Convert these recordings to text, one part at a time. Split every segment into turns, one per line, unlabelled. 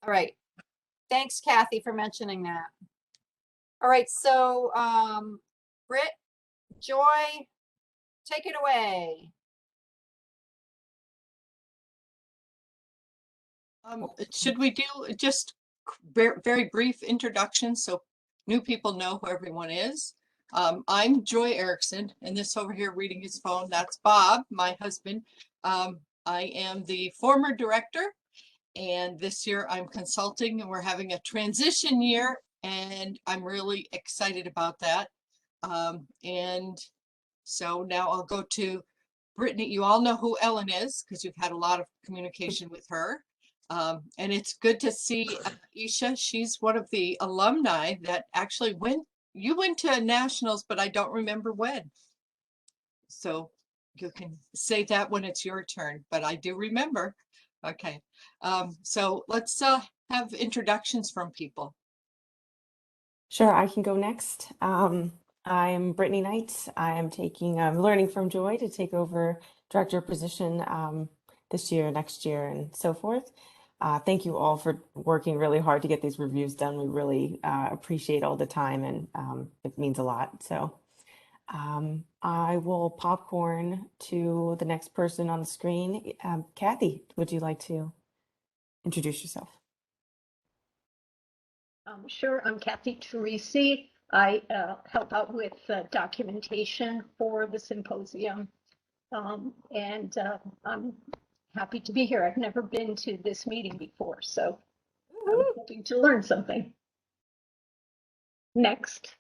All right. Thanks, Kathy, for mentioning that. All right, so Britt, Joy, take it away.
Should we do just very brief introduction so new people know who everyone is? I'm Joy Erickson, and this over here reading his phone, that's Bob, my husband. I am the former director, and this year I'm consulting, and we're having a transition year, and I'm really excited about that. And so now I'll go to Brittany. You all know who Ellen is because you've had a lot of communication with her. And it's good to see Isha. She's one of the alumni that actually you went to nationals, but I don't remember when. So you can say that when it's your turn, but I do remember. Okay. So let's have introductions from people.
Sure, I can go next. I'm Brittany Knight. I'm learning from Joy to take over director position this year, next year, and so forth. Thank you all for working really hard to get these reviews done. We really appreciate all the time, and it means a lot. So I will popcorn to the next person on the screen. Kathy, would you like to introduce yourself?
Sure, I'm Kathy Teresi. I help out with documentation for the symposium. And I'm happy to be here. I've never been to this meeting before, so I'm hoping to learn something. Next.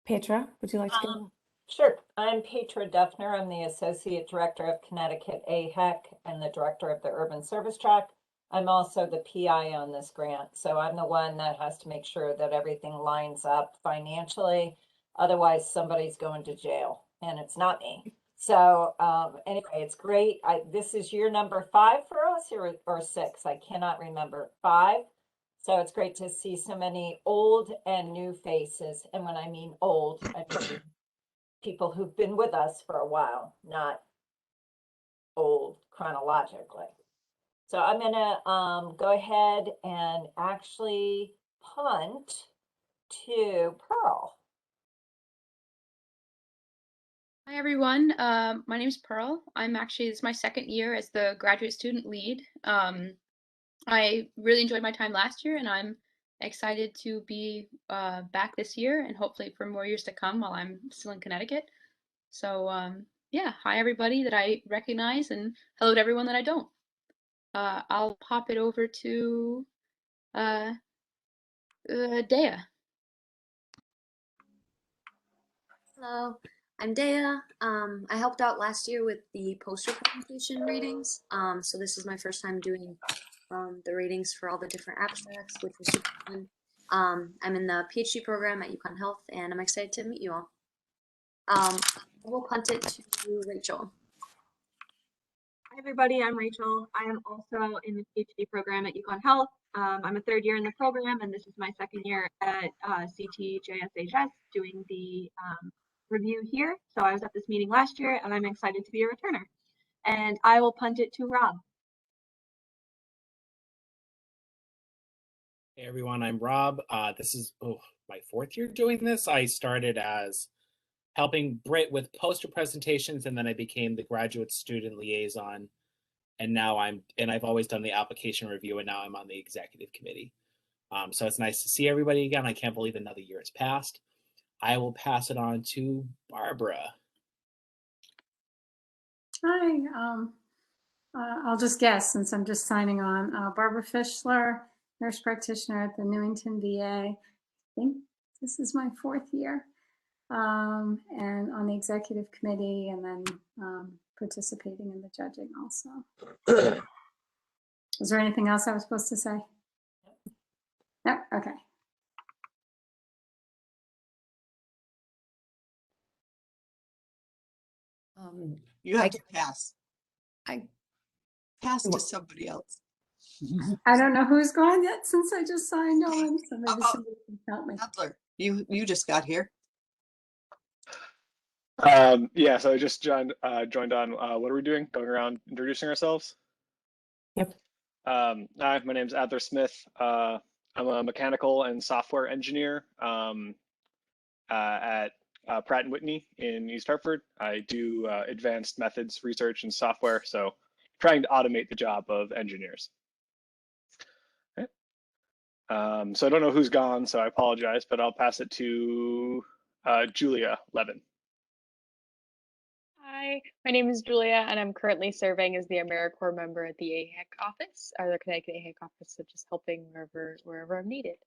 Petra, would you like to go?
Sure. I'm Petra Duffner. I'm the Associate Director of Connecticut AHEC and the Director of the Urban Service Track. I'm also the PI on this grant. So I'm the one that has to make sure that everything lines up financially. Otherwise, somebody's going to jail, and it's not me. So anyway, it's great. This is year number 5 for us, or 6. I cannot remember. 5. So it's great to see so many old and new faces. And when I mean old, I mean people who've been with us for a while, not old chronologically. So I'm gonna go ahead and actually punt to Pearl.
Hi everyone, my name is Pearl. This is my second year as the graduate student lead. I really enjoyed my time last year, and I'm excited to be back this year and hopefully for more years to come while I'm still in Connecticut. So yeah, hi everybody that I recognize, and hello to everyone that I don't. I'll pop it over to Dea.
Hello, I'm Dea. I helped out last year with the poster presentation readings. So this is my first time doing the readings for all the different abstracts, which was super fun. I'm in the PhD program at UConn Health, and I'm excited to meet you all. We'll punt it to Rachel.
Hi everybody, I'm Rachel. I am also in the PhD program at UConn Health. I'm a third year in the program, and this is my second year at CT JSHS doing the review here. So I was at this meeting last year, and I'm excited to be a returner. And I will punt it to Rob.
Hey everyone, I'm Rob. This is my 4th year doing this. I started as helping Britt with poster presentations, and then I became the graduate student liaison. And now I've always done the application review, and now I'm on the executive committee. So it's nice to see everybody again. I can't believe another year has passed. I will pass it on to Barbara.
Hi, I'll just guess since I'm just signing on. Barbara Fischler, nurse practitioner at the Newington VA. I think this is my 4th year. And on the executive committee, and then participating in the judging also. Was there anything else I was supposed to say? No? Okay.
You have to pass. I pass to somebody else.
I don't know who's gone yet since I just signed on, so maybe somebody can help me.
Adler, you just got here.
Yeah, so I just joined on. What are we doing? Going around introducing ourselves?
Yep.
Hi, my name's Adler Smith. I'm a mechanical and software engineer at Pratt & Whitney in East Hartford. I do advanced methods research and software, so trying to automate the job of engineers. Okay. So I don't know who's gone, so I apologize, but I'll pass it to Julia Levin.
Hi, my name is Julia, and I'm currently serving as the AmeriCorps member at the AHEC office, or the Connecticut AHEC office, so just helping wherever I'm needed.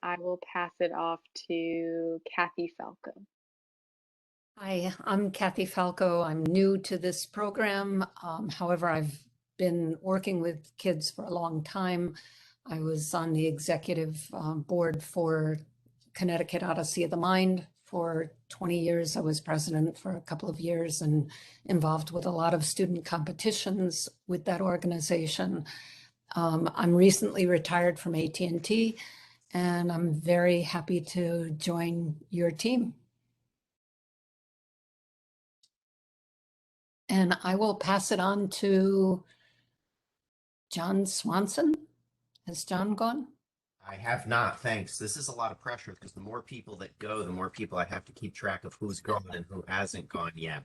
I will pass it off to Kathy Falco.
Hi, I'm Kathy Falco. I'm new to this program. However, I've been working with kids for a long time. I was on the executive board for Connecticut Odyssey of the Mind for 20 years. I was president for a couple of years and involved with a lot of student competitions with that organization. I'm recently retired from AT&T, and I'm very happy to join your team. And I will pass it on to John Swanson. Has John gone?
I have not, thanks. This is a lot of pressure because the more people that go, the more people I have to keep track of who's gone and who hasn't gone yet.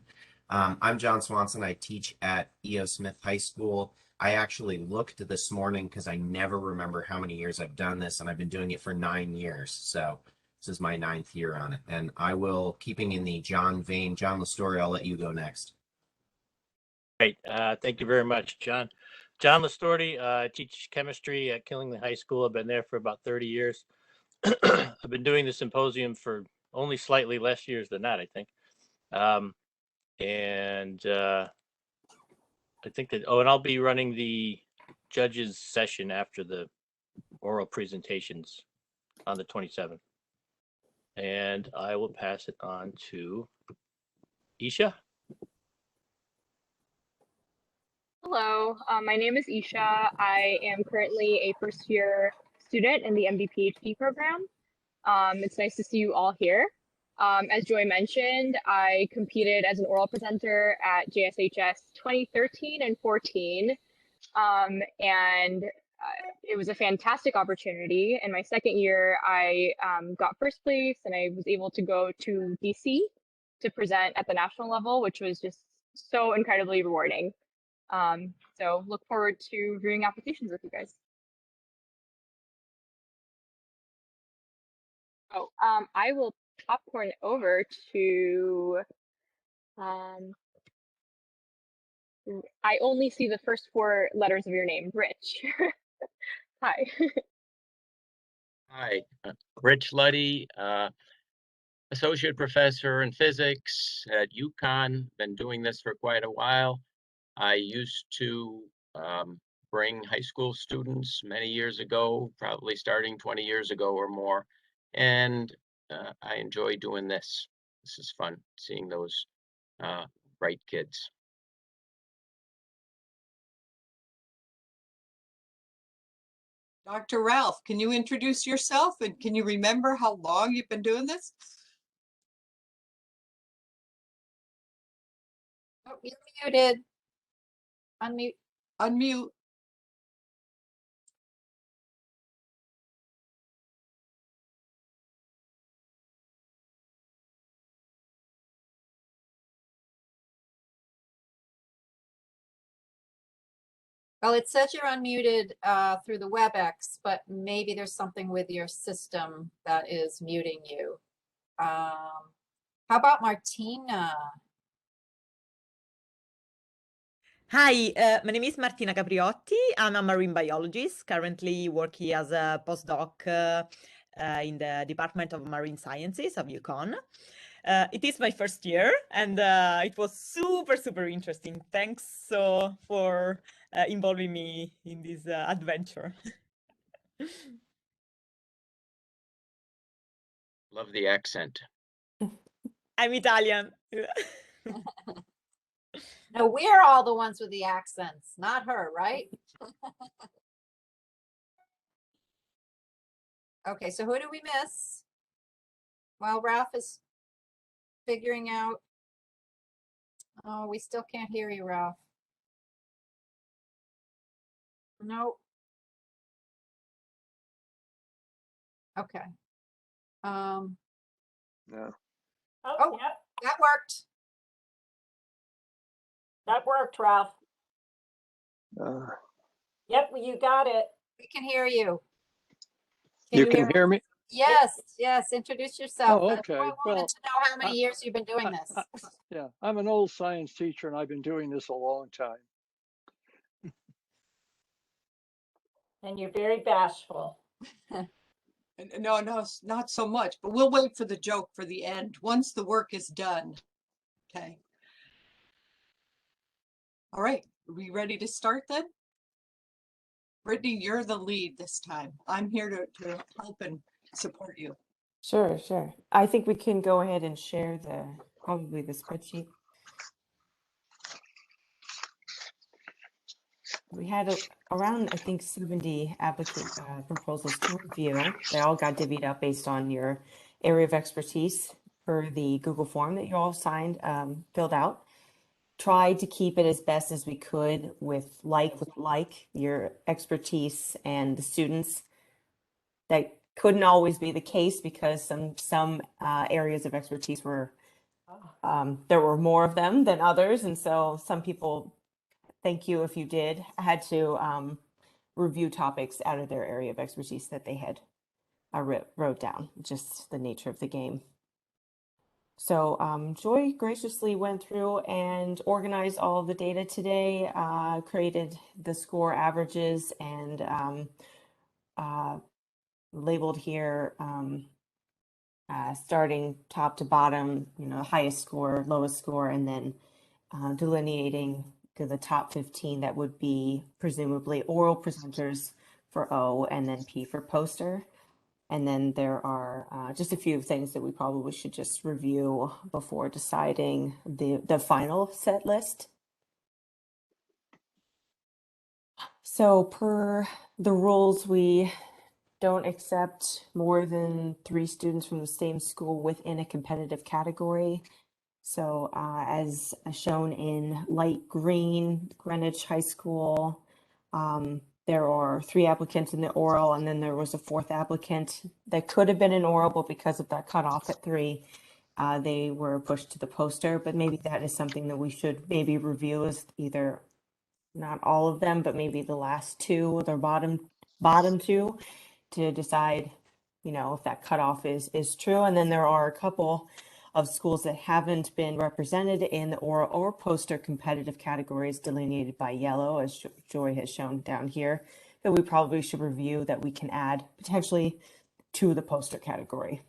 I'm John Swanson. I teach at E.O. Smith High School. I actually looked this morning because I never remember how many years I've done this, and I've been doing it for 9 years. So this is my 9th year on it. And I will, keeping in the John vein, John Lastory, I'll let you go next.
Great. Thank you very much, John. John Lastory, I teach chemistry at Killingly High School. I've been there for about 30 years. I've been doing the symposium for only slightly less years than that, I think. I think that, and I'll be running the judges session after the oral presentations on the 27th. And I will pass it on to Isha.
Hello, my name is Isha. I am currently a first year student in the MD PhD program. It's nice to see you all here. As Joy mentioned, I competed as an oral presenter at JSHS 2013 and 14. It was a fantastic opportunity. In my second year, I got first place and I was able to go to DC to present at the national level, which was just so incredibly rewarding. So look forward to reviewing applications with you guys. Oh, I will popcorn over to, I only see the first 4 letters of your name, Rich. Hi.
Hi, Rich Luddy, associate professor in physics at UConn. Been doing this for quite a while. I used to bring high school students many years ago, probably starting 20 years ago or more, and I enjoy doing this. This is fun, seeing those bright kids.
Dr. Ralph, can you introduce yourself and can you remember how long you've been doing this?
Oh, you're muted. Unmute.
Unmute.
Well, it says you're unmuted through the WebEx, but maybe there's something with your system that is muting you. How about Martina?
Hi, my name is Martina Capriotti. I'm a marine biologist, currently working as a postdoc in the Department of Marine Sciences of UConn. It is my first year and it was super interesting. Thanks for involving me in this adventure.
Love the accent.
I'm Italian.
No, we're all the ones with the accents, not her, right? Okay, so who do we miss? While Ralph is figuring out. Oh, we still can't hear you, Ralph. No. Okay.
No.
Oh,
yep,
that worked.
that worked, Ralph.
Uh,
Yep, you got it.
We can hear you.
you can hear me?
Yes, yes. Introduce yourself.
Oh,
That's why
okay.
I wanted
Well,
to know how many years you've been doing this.
yeah, I'm an old science teacher and I've been doing this a long time.
And you're very bashful.
No, not so much, but we'll wait for the joke for the end, once the work is done. Okay. All right, are we ready to start then? Brittany, you're the lead this time. I'm here to help and support you.
Sure, sure. I think we can go ahead and share probably the spreadsheet. We had around, I think, 70 applicant proposals to review. They all got divvied up based on your area of expertise for the Google form that you all signed, filled out. Tried to keep it as best as we could with your expertise and the students. That couldn't always be the case because some areas of expertise were there were more of them than others, and so some people, thank you if you did, had to review topics out of their area of expertise that they had wrote down. Just the nature of the game. So Joy graciously went through and organized all of the data today, created the score averages and labeled here starting top to bottom, highest score, lowest score, and then delineating to the top 15 that would be presumably oral presenters for O and then P for poster. And then there are just a few things that we probably should just review before deciding the final set list. So per the rules, we don't accept more than 3 students from the same school within a competitive category. So as shown in light green, Greenwich High School, there are 3 applicants in the oral, and then there was a 4th applicant that could have been an oral, but because of that cutoff at 3, they were pushed to the poster. But maybe that is something that we should maybe review as either not all of them, but maybe the last 2 or the bottom 2 to decide, if that cutoff is true. And then there are a couple of schools that haven't been represented in the oral or poster competitive categories delineated by yellow, as Joy has shown down here, that we probably should review that we can add potentially to the poster category.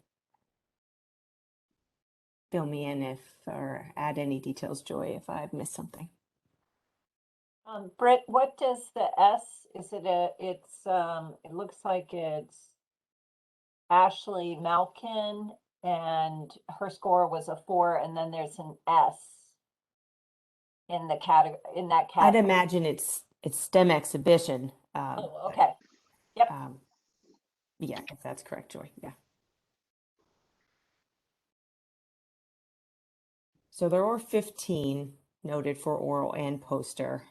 Fill me in or add any details, Joy, if I've missed something.
Britt, what does the S, is it it looks like it's Ashley Malkin, and her score was a 4, and then there's an S in that category.
I'd imagine it's STEM exhibition.
Oh, okay. Yep.
Yeah, if that's correct, Joy. Yeah. So there were 15 noted for oral and poster.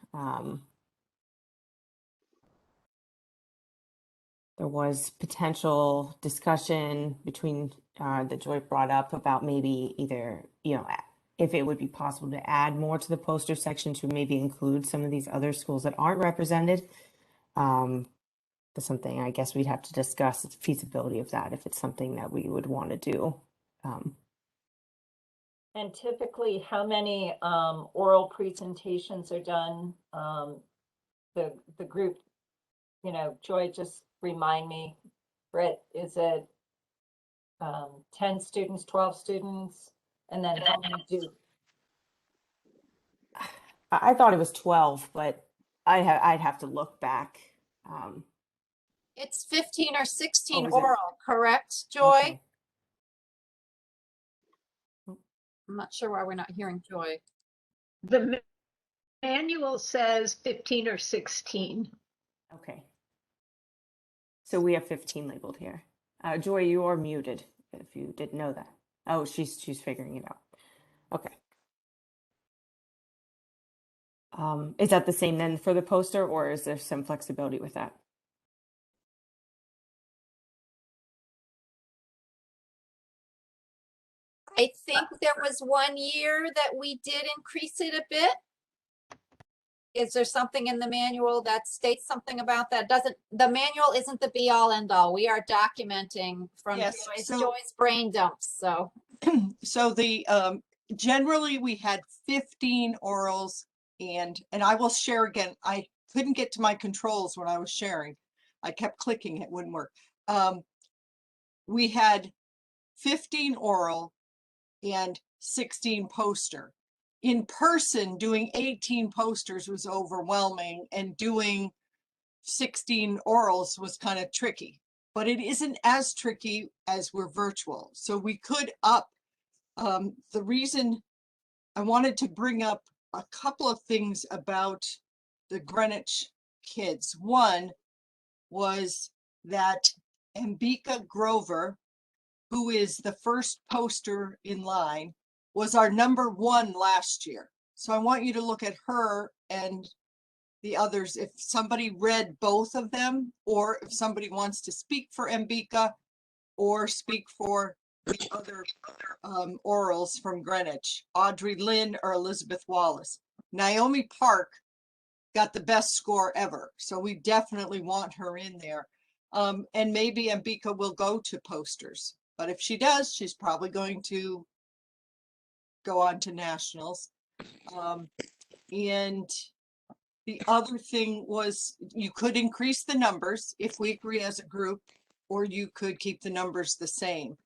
There was potential discussion between that Joy brought up about maybe either, if it would be possible to add more to the poster section to maybe include some of these other schools that aren't represented. That's something I guess we'd have to discuss the feasibility of that if it's something that we would want to do.
And typically, how many oral presentations are done? The group, Joy, just remind me, Britt, is it 10 students, 12 students? And then how many do?
I thought it was 12, but I'd have to look back.
It's 15 or 16
Oh, is it?
oral, correct, Joy?
Okay.
I'm not sure why we're not hearing Joy.
The manual says 15 or 16.
Okay. So we have 15 labeled here. Joy, you are muted if you didn't know that. Oh, she's figuring it out. Okay. Is that the same then for the poster, or is there some flexibility with that?
I think there was one year that we did increase it a bit. Is there something in the manual that states something about that? The manual isn't the be all end all. We are documenting from
Yes,
Joy's brain dumps, so.
So the, generally we had 15 orals and I will share again. I couldn't get to my controls when I was sharing. I kept clicking, it wouldn't work. We had 15 oral and 16 poster. In person, doing 18 posters was overwhelming, and doing 16 orals was kind of tricky, but it isn't as tricky as we're virtual. So we could up, the reason I wanted to bring up a couple of things about the Greenwich kids. One was that Ambika Grover, who is the first poster in line, was our #1 last year. So I want you to look at her and the others. If somebody read both of them, or if somebody wants to speak for Ambika or speak for the other orals from Greenwich, Audrey Lynn or Elizabeth Wallace. Naomi Park got the best score ever, so we definitely want her in there. And maybe Ambika will go to posters, but if she does, she's probably going to go on to nationals. And the other thing was you could increase the numbers if we agree as a group, or you could keep the numbers the same.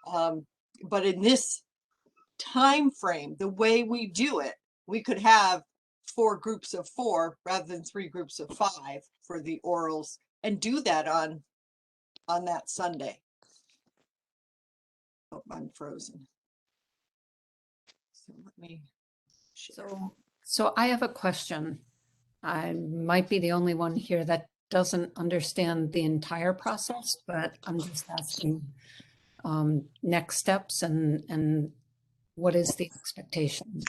But in this time frame, the way we do it, we could have 4 groups of 4 rather than 3 groups of 5 for the orals, and do that on that Sunday. Oh, I'm frozen. So let me share.
So I have a question. I might be the only one here that doesn't understand the entire process, but I'm just asking next steps and what is the expectation?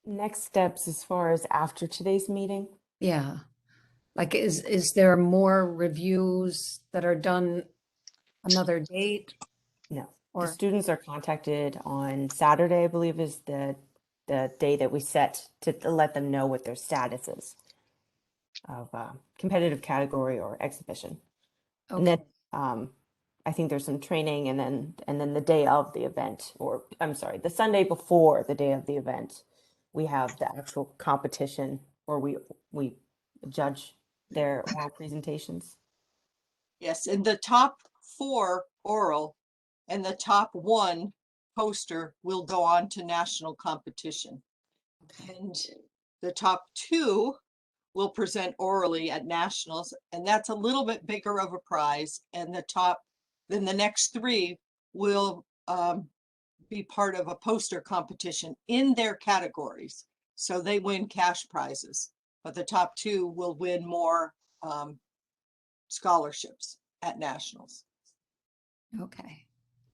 Next steps as far as after today's meeting?
Yeah. Like, is there more reviews that are done another date?
No.
Or
The students are contacted on Saturday, I believe is the day that we set to let them know what their status is of competitive category or exhibition. And then I think there's some training, and then the day of the event, or I'm sorry, the Sunday before the day of the event, we have the actual competition where we judge their oral presentations.
Yes, and the top 4 oral and the top 1 poster will go on to national competition. And the top 2 will present orally at nationals, and that's a little bit bigger of a prize. And then the next 3 will be part of a poster competition in their categories. So they win cash prizes, but the top 2 will win more scholarships at nationals.
Okay,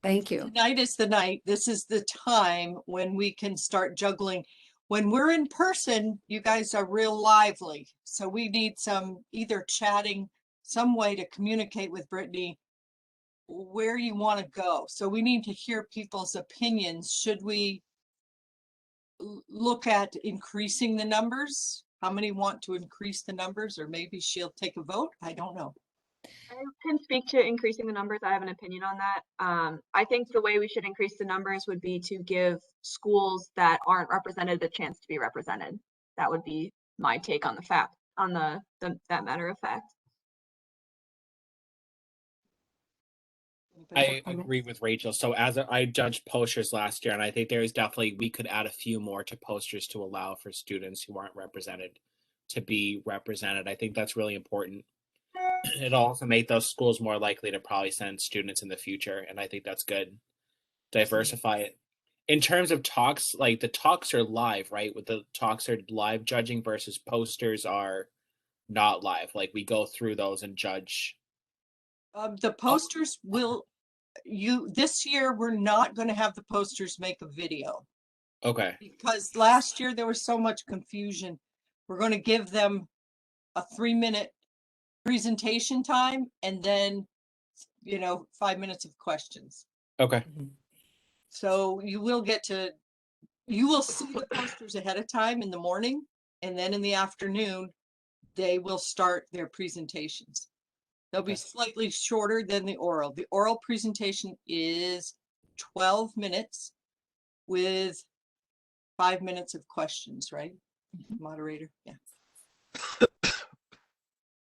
thank you.
Tonight is the night. This is the time when we can start juggling. When we're in person, you guys are real lively. So we need some either chatting, some way to communicate with Brittany where you want to go. So we need to hear people's opinions. Should we look at increasing the numbers? How many want to increase the numbers, or maybe she'll take a vote? I don't know.
I can speak to increasing the numbers. I have an opinion on that. I think the way we should increase the numbers would be to give schools that aren't represented the chance to be represented. That would be my take on that matter of fact.
I agree with Rachel. So I judged posters last year, and I think we could add a few more to posters to allow for students who aren't represented to be represented. I think that's really important. It'll also make those schools more likely to probably send students in the future, and I think that's good. Diversify it. In terms of talks, like the talks are live, right? With the talks are live judging versus posters are not live. Like we go through those and judge.
The posters will this year, we're not going to have the posters make a video
Okay.
because last year there was so much confusion. We're going to give them a 3-minute presentation time and then, 5 minutes of questions.
Okay.
So you will see the posters ahead of time in the morning, and then in the afternoon, they will start their presentations. They'll be slightly shorter than the oral. The oral presentation is 12 minutes with 5 minutes of questions, right? Moderator, yeah.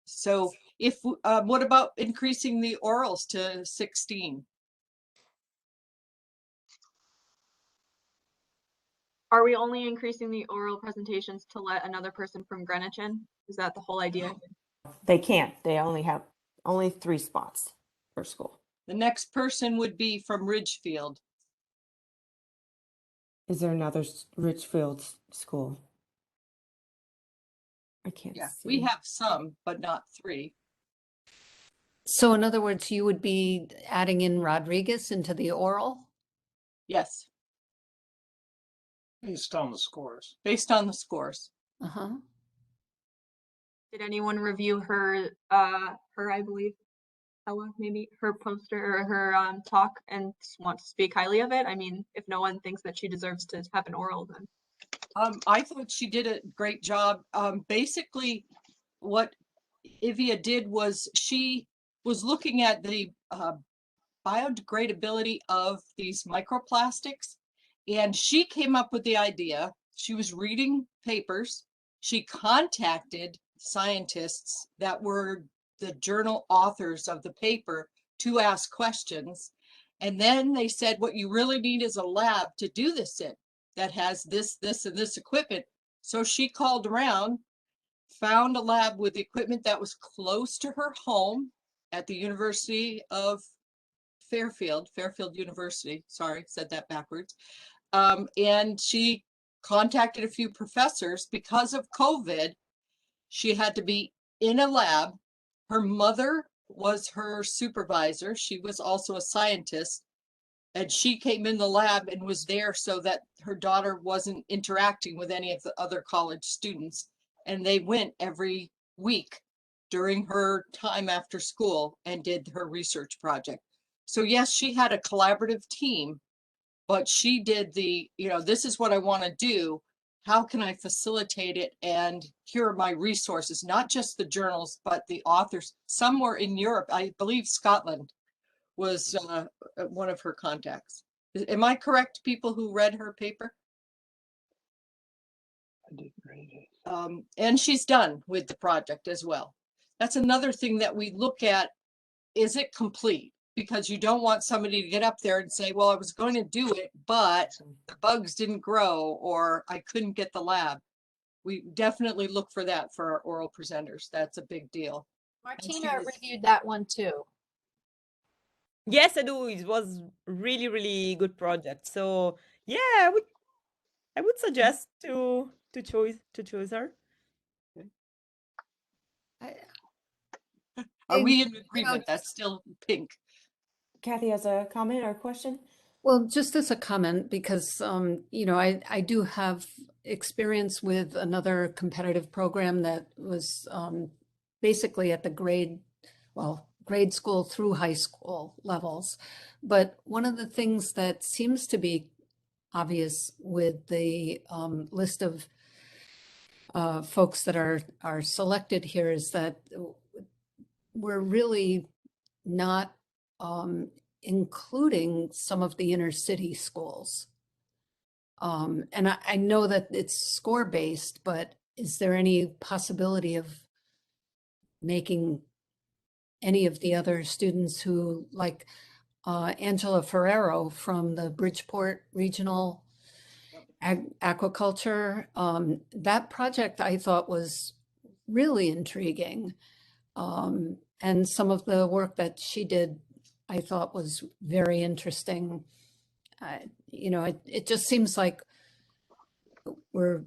So what about increasing the orals to 16?
Are we only increasing the oral presentations to let another person from Greenwich in? Is that the whole idea?
They can't. They only 3 spots per school.
The next person would be from Ridgefield.
Is there another Richfield school? I can't
Yeah,
see.
we have some, but not 3.
So in other words, you would be adding in Rodriguez into the oral?
Yes,
Based on the scores.
based on the scores.
Uh-huh.
Did anyone review her, I believe, Ella, maybe her poster or her talk and want to speak highly of it? I mean, if no one thinks that she deserves to have an oral, then.
I thought she did a great job. Basically, what Ivia did was she was looking at the biodegradability of these microplastics, and she came up with the idea. She was reading papers. She contacted scientists that were the journal authors of the paper to ask questions. And then they said, what you really need is a lab to do this in that has this, and this equipment. So she called around, found a lab with equipment that was close to her home at the University of Fairfield University. Sorry, said that backwards. And she contacted a few professors. Because of COVID, she had to be in a lab. Her mother was her supervisor. She was also a scientist. And she came in the lab and was there so that her daughter wasn't interacting with any of the other college students. And they went every week during her time after school and did her research project. So yes, she had a collaborative team, but she did this is what I want to do. How can I facilitate it? And here are my resources, not just the journals, but the authors. Somewhere in Europe, I believe Scotland was one of her contacts. Am I correct, people who read her paper?
I didn't read it.
And she's done with the project as well. That's another thing that we look at. Is it complete? Because you don't want somebody to get up there and say, well, I was going to do it, but the bugs didn't grow or I couldn't get the lab. We definitely look for that for our oral presenters. That's a big deal.
Martina reviewed that one too.
Yes, I do. It was really, really good project. So yeah, I would suggest to choose her.
Are we in agreement? That's still pink.
Kathy has a comment or a question?
Well, just as a comment, because, I do have experience with another competitive program that was basically at the grade school through high school levels. But one of the things that seems to be obvious with the list of folks that are selected here is that we're really not including some of the inner city schools. And I know that it's score based, but is there any possibility of making any of the other students who, like Angela Ferrero from the Bridgeport Regional Aquaculture, that project I thought was really intriguing. And some of the work that she did, I thought was very interesting. It just seems like we're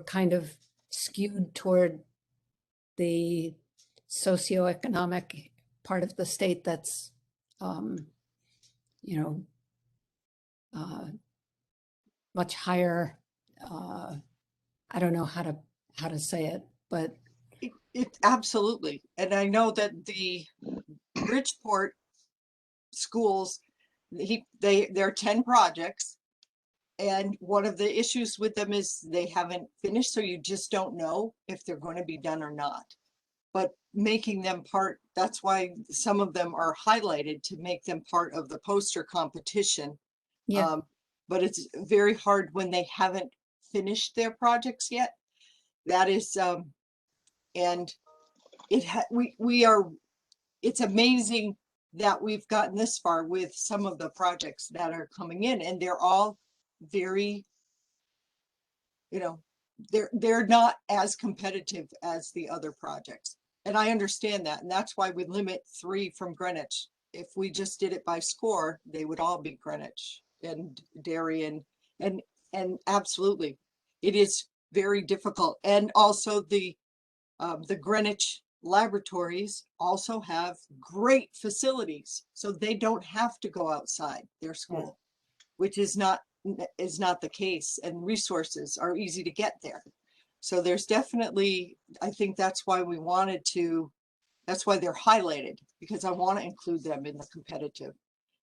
kind of skewed toward the socioeconomic part of the state that's you know, much higher, I don't know how to say it, but
It absolutely. And I know that the Bridgeport schools, there are 10 projects. And one of the issues with them is they haven't finished, so you just don't know if they're going to be done or not. But making them part, that's why some of them are highlighted to make them part of the poster competition.
yeah.
But it's very hard when they haven't finished their projects yet. That is, and it's amazing that we've gotten this far with some of the projects that are coming in, and they're all very, you know, they're not as competitive as the other projects. And I understand that, and that's why we limit 3 from Greenwich. If we just did it by score, they would all be Greenwich and Darien, and absolutely, it is very difficult. And also the Greenwich laboratories also have great facilities, so they don't have to go outside their school, which is not the case, and resources are easy to get there. So there's definitely, I think that's why that's why they're highlighted, because I want to include them in the competitive.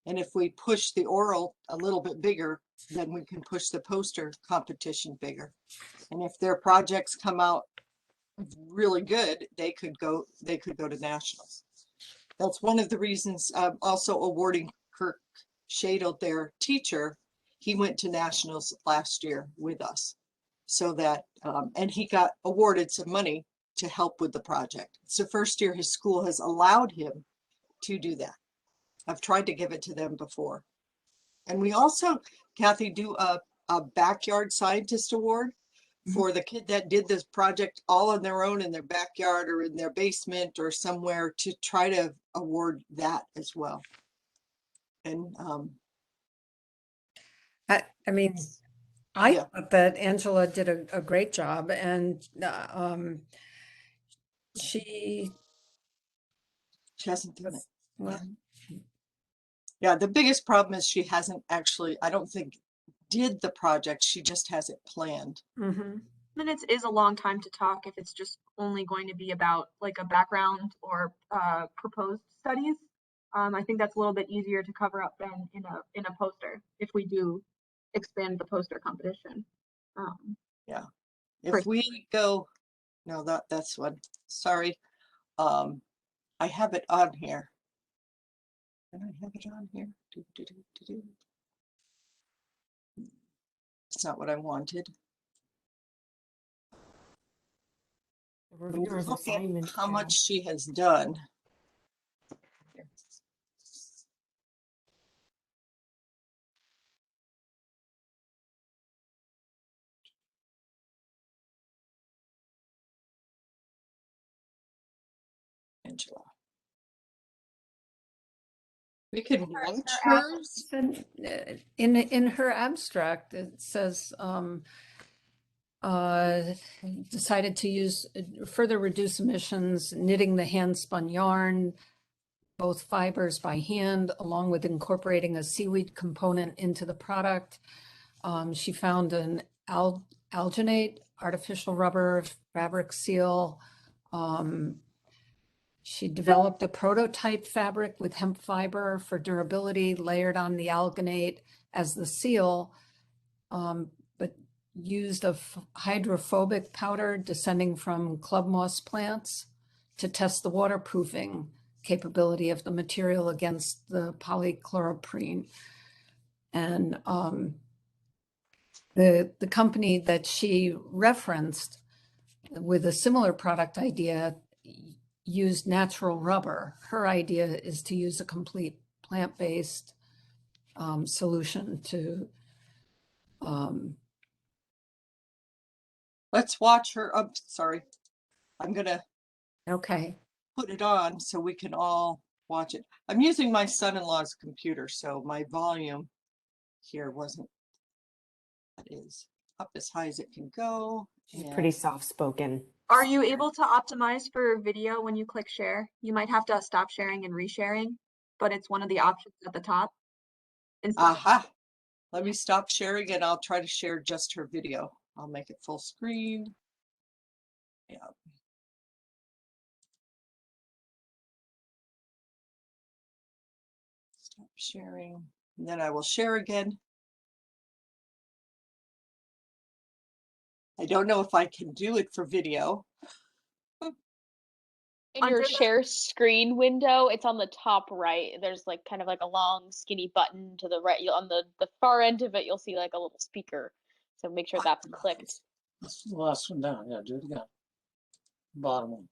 And if we push the oral a little bit bigger, then we can push the poster competition bigger. And if their projects come out really good, they could go to nationals. That's one of the reasons, also awarding Kirk Shadle, their teacher. He went to nationals last year with us, so that and he got awarded some money to help with the project. It's the first year his school has allowed him to do that. I've tried to give it to them before. And we also, Kathy, do a backyard scientist award for the kid that did this project all on their own in their backyard or in their basement or somewhere, to try to award that as well. And
I mean, I
yeah,
thought that Angela did a great job, and she
hasn't done it.
well,
Yeah, the biggest problem is she hasn't actually, I don't think, did the project. She just has it planned.
Minutes is a long time to talk if it's just only going to be about like a background or proposed studies. I think that's a little bit easier to cover up than in a poster if we do expand the poster competition.
Yeah, if we go, no, that's one. Sorry, I have it on here. And I have it on here. It's not what I wanted.
Reviewer's
Look at
assignment.
how much she has done. Angela. We can watch hers.
In her abstract, it says decided to use further reduce emissions, knitting the hand spun yarn, both fibers by hand, along with incorporating a seaweed component into the product. She found an alginate artificial rubber fabric seal. She developed a prototype fabric with hemp fiber for durability, layered on the alginate as the seal, but used a hydrophobic powder descending from club moss plants to test the waterproofing capability of the material against the polychloroprene. And the company that she referenced with a similar product idea used natural rubber. Her idea is to use a complete plant-based solution to
let's watch her. I'm sorry. I'm gonna
put
it on so we can all watch it. I'm using my son-in-law's computer, so my volume here wasn't, that is up as high as it can go.
She's pretty soft-spoken.
Are you able to optimize for video when you click share? You might have to stop sharing and resharing, but it's one of the options at the top.
Aha. Let me stop sharing and I'll try to share just her video. I'll make it full screen. Yeah. Stop sharing. And then I will share again. I don't know if I can do it for video.
In your share screen window, it's on the top right. There's like kind of like a long skinny button to the right. On the far end of it, you'll see like a little speaker. So make sure that's clicked.
That's the last one down. Yeah, do it again. Bottom one.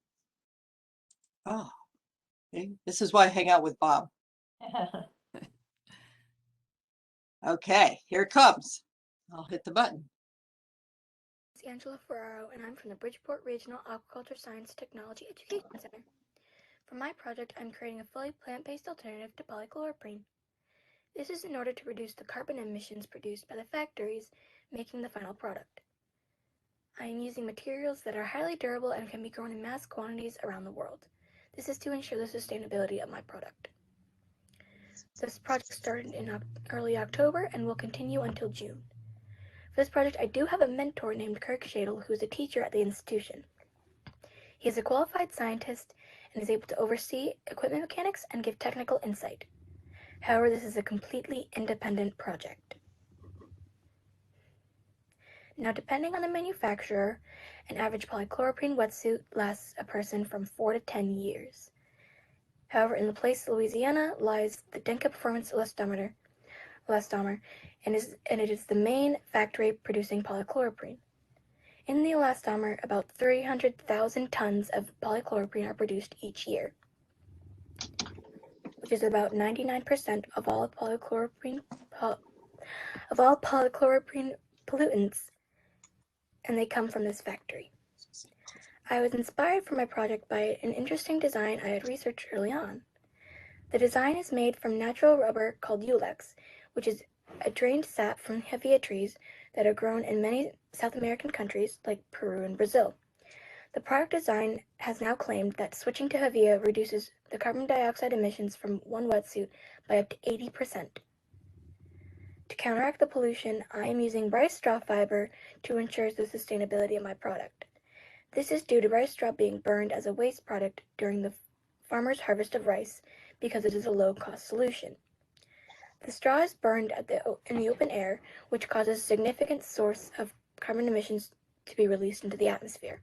Oh, okay. This is why I hang out with Bob. Okay, here it comes. I'll hit the button.
It's Angela Ferraro, and I'm from the Bridgeport Regional Aquaculture Science Technology Education Center. For my project, I'm creating a fully plant-based alternative to polychloroprene. This is in order to reduce the carbon emissions produced by the factories making the final product. I am using materials that are highly durable and can be grown in mass quantities around the world. This is to ensure the sustainability of my product. This project started in early October and will continue until June. For this project, I do have a mentor named Kirk Shadle, who is a teacher at the institution. He is a qualified scientist and is able to oversee equipment mechanics and give technical insight. However, this is a completely independent project. Now, depending on the manufacturer, an average polychloroprene wetsuit lasts a person from 4 to 10 years. However, in the place Louisiana lies the Denka Performance Elastomer, and it is the main factory producing polychloroprene. In the elastomer, about 300,000 tons of polychloroprene are produced each year, which is about 99% of all polychloroprene pollutants, and they come from this factory. I was inspired for my project by an interesting design I had researched early on. The design is made from natural rubber called Ulex, which is a drained sap from hevea trees that are grown in many South American countries like Peru and Brazil. The product design has now claimed that switching to hevea reduces the carbon dioxide emissions from one wetsuit by up to 80%. To counteract the pollution, I am using rice straw fiber to ensure the sustainability of my product. This is due to rice straw being burned as a waste product during the farmer's harvest of rice because it is a low-cost solution. The straw is burned in the open air, which causes a significant source of carbon emissions to be released into the atmosphere.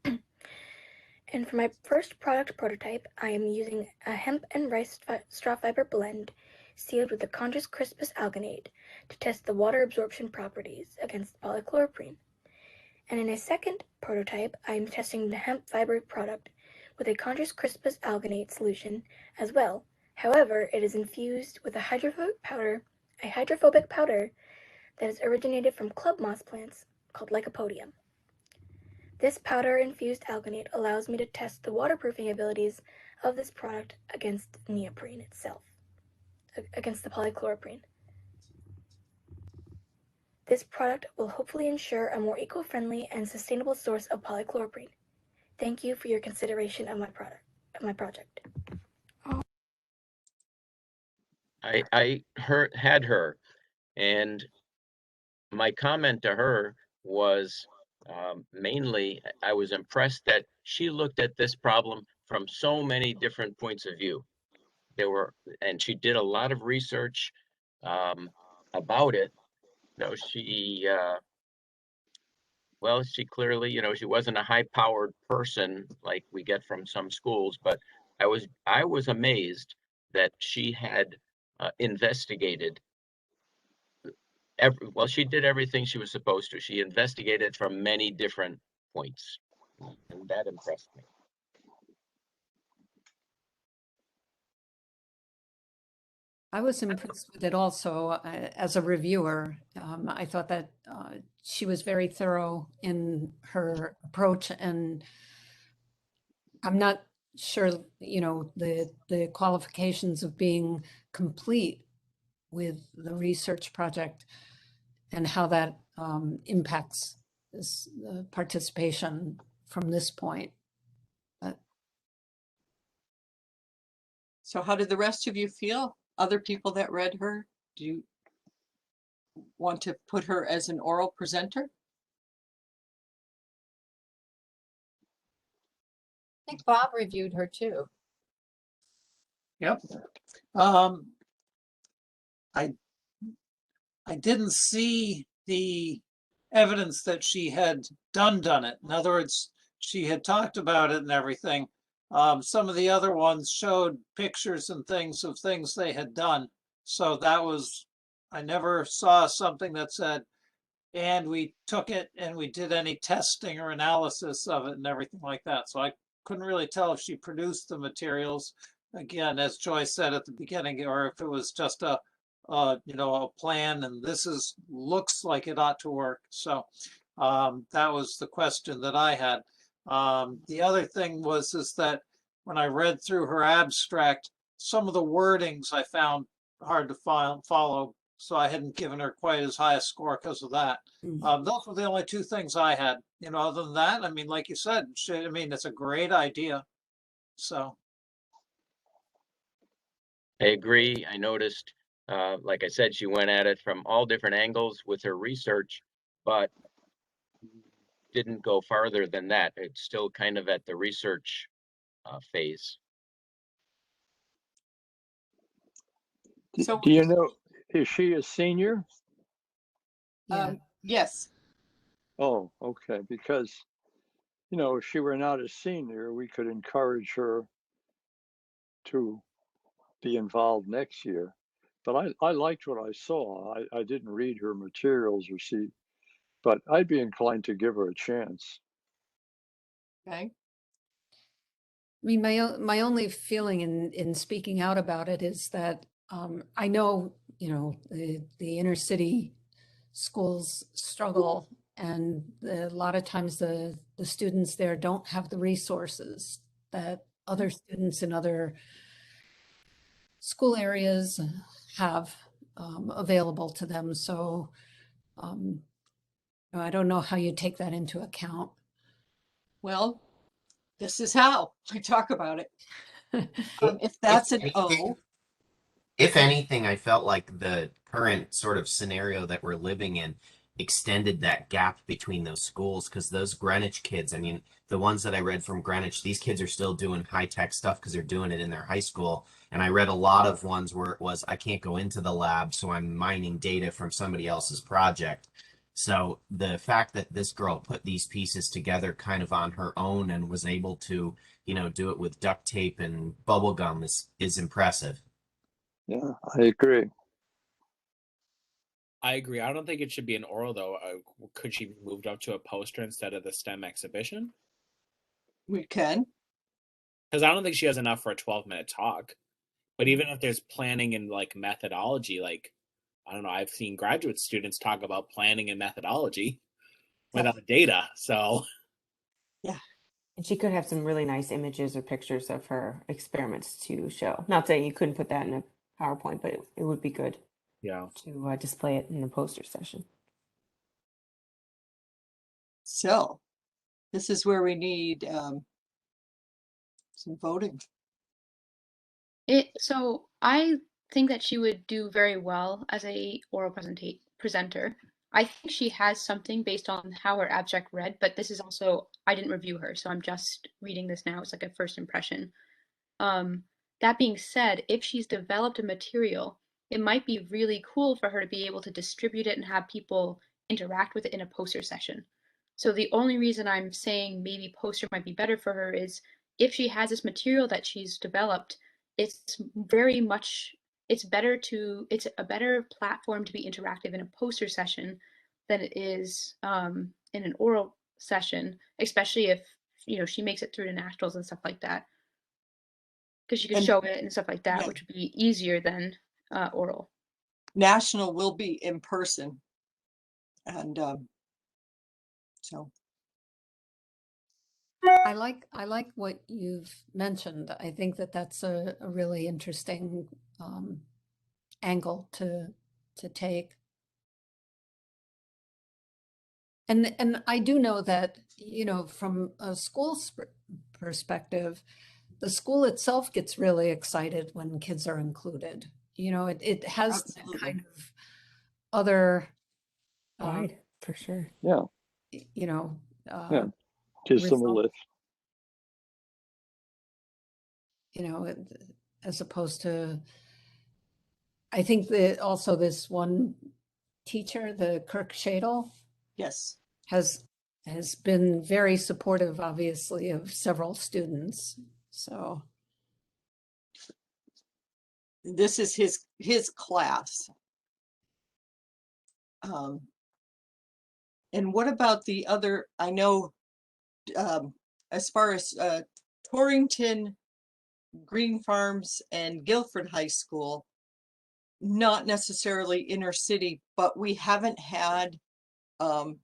And for my first product prototype, I am using a hemp and rice straw fiber blend sealed with the Chondrus crispus alginate to test the water absorption properties against polychloroprene. And in a second prototype, I am testing the hemp fiber product with a Chondrus crispus alginate solution as well. However, it is infused with a hydrophobic powder that is originated from club moss plants called Lycopodium. This powder-infused alginate allows me to test the waterproofing abilities of this product against neoprene itself, against the polychloroprene. This product will hopefully ensure a more eco-friendly and sustainable source of polychloroprene. Thank you for your consideration of my project.
I had her, and my comment to her was mainly I was impressed that she looked at this problem from so many different points of view. And she did a lot of research about it. You know, she clearly, you know, she wasn't a high-powered person like we get from some schools, but I was amazed that she had investigated she did everything she was supposed to. She investigated from many different points, and that impressed me.
I was impressed with it also as a reviewer. I thought that she was very thorough in her approach, and I'm not sure, you know, the qualifications of being complete with the research project and how that impacts this participation from this point. But
So how did the rest of you feel? other people that read her? Do you want to put her as an oral presenter?
I think Bob reviewed her too.
Yep. I didn't see the evidence that she had done it. In other words, she had talked about it and everything. Some of the other ones showed pictures and things of things they had done. So that was, I never saw something that said, and we took it and we did any testing or analysis of it and everything like that. So I couldn't really tell if she produced the materials, again, as Joy said at the beginning, or if it was just a plan, and this looks like it ought to work. So that was the question that I had. The other thing is that when I read through her abstract, some of the wordings I found hard to follow, so I hadn't given her quite as high a score because of that. Those were the only two things I had. Other than that, I mean, like you said, it's a great idea. So.
I agree. I noticed, like I said, she went at it from all different angles with her research, but didn't go farther than that. It's still kind of at the research phase.
So
Do you know, is she a senior?
Yes.
Oh, okay. Because, if she were not a senior, we could encourage her to be involved next year. But I liked what I saw. I didn't read her materials or see, but I'd be inclined to give her a chance.
Okay.
I mean, my only feeling in speaking out about it is that I know, the inner city schools struggle, and a lot of times the students there don't have the resources that other students in other school areas have available to them. So I don't know how you take that into account.
Well, this is how I talk about it. If that's an O.
If anything, I felt like the current sort of scenario that we're living in extended that gap between those schools, because those Greenwich kids, I mean, the ones that I read from Greenwich, these kids are still doing high-tech stuff because they're doing it in their high school. And I read a lot of ones where it was, I can't go into the lab, so I'm mining data from somebody else's project. So the fact that this girl put these pieces together kind of on her own and was able to, do it with duct tape and bubble gum is impressive.
Yeah, I agree.
I agree. I don't think it should be an oral, though. Could she be moved up to a poster instead of the STEM exhibition?
We can.
Because I don't think she has enough for a 12-minute talk. But even if there's planning and methodology, I don't know, I've seen graduate students talk about planning and methodology without data. So
yeah.
And she could have some really nice images or pictures of her experiments to show. Not saying you couldn't put that in a PowerPoint, but it would be good to display it in the poster session.
So this is where we need some voting.
So I think that she would do very well as a oral presenter. I think she has something based on how her abstract read, but this is also, I didn't review her, so I'm just reading this now. It's like a first impression. That being said, if she's developed a material, it might be really cool for her to be able to distribute it and have people interact with it in a poster session. So the only reason I'm saying maybe poster might be better for her is if she has this material that she's developed, it's very much, it's a better platform to be interactive in a poster session than it is in an oral session, especially if, she makes it through to nationals and stuff like that. Because you could show it and stuff like that, which would be easier than oral.
National will be in person. And so.
I like what you've mentioned. I think that that's a really interesting angle to take. And I do know that, from a school's perspective, the school itself gets really excited when kids are included. you know, it has that
Absolutely.
kind of other,
Wide, for sure.
Yeah,
you know,
yeah. Gives them a
result,
lift.
you know, as opposed to, I think that also this one teacher, the Kirk Shadle,
Yes.
has been very supportive, obviously, of several students. So
This is his class. And what about the other, I know, as far as Torrington, Green Farms, and Guilford High School, not necessarily inner city, but we haven't had from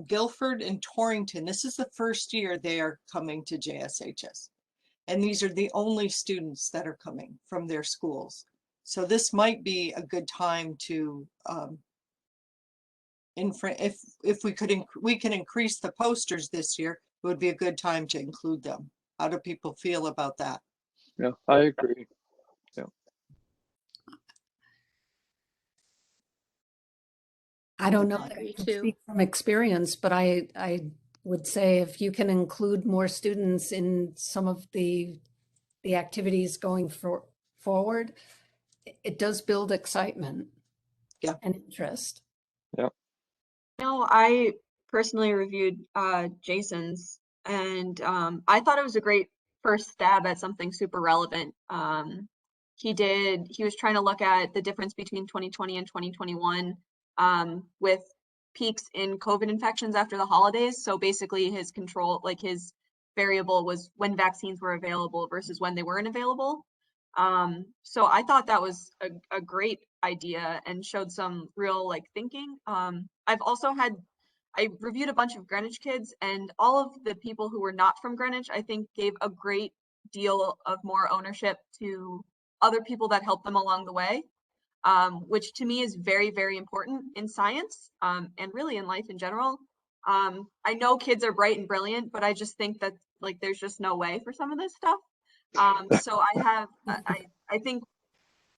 Guilford and Torrington, this is the first year they are coming to JSHS. And these are the only students that are coming from their schools. So this might be a good time to, if we can increase the posters this year, it would be a good time to include them. How do people feel about that?
Yeah, I agree. Yeah.
I don't know
I
that I
agree
can
too.
speak from experience, but I would say if you can include more students in some of the activities going forward, it does build excitement and interest.
Yeah.
No, I personally reviewed Jason's, and I thought it was a great first stab at something super relevant. He was trying to look at the difference between 2020 and 2021 with peaks in COVID infections after the holidays. So basically his control, like his variable was when vaccines were available versus when they weren't available. So I thought that was a great idea and showed some real like thinking. I reviewed a bunch of Greenwich kids, and all of the people who were not from Greenwich, I think, gave a great deal of more ownership to other people that helped them along the way, which to me is very, very important in science and really in life in general. I know kids are bright and brilliant, but I just think that like there's just no way for some of this stuff. So I think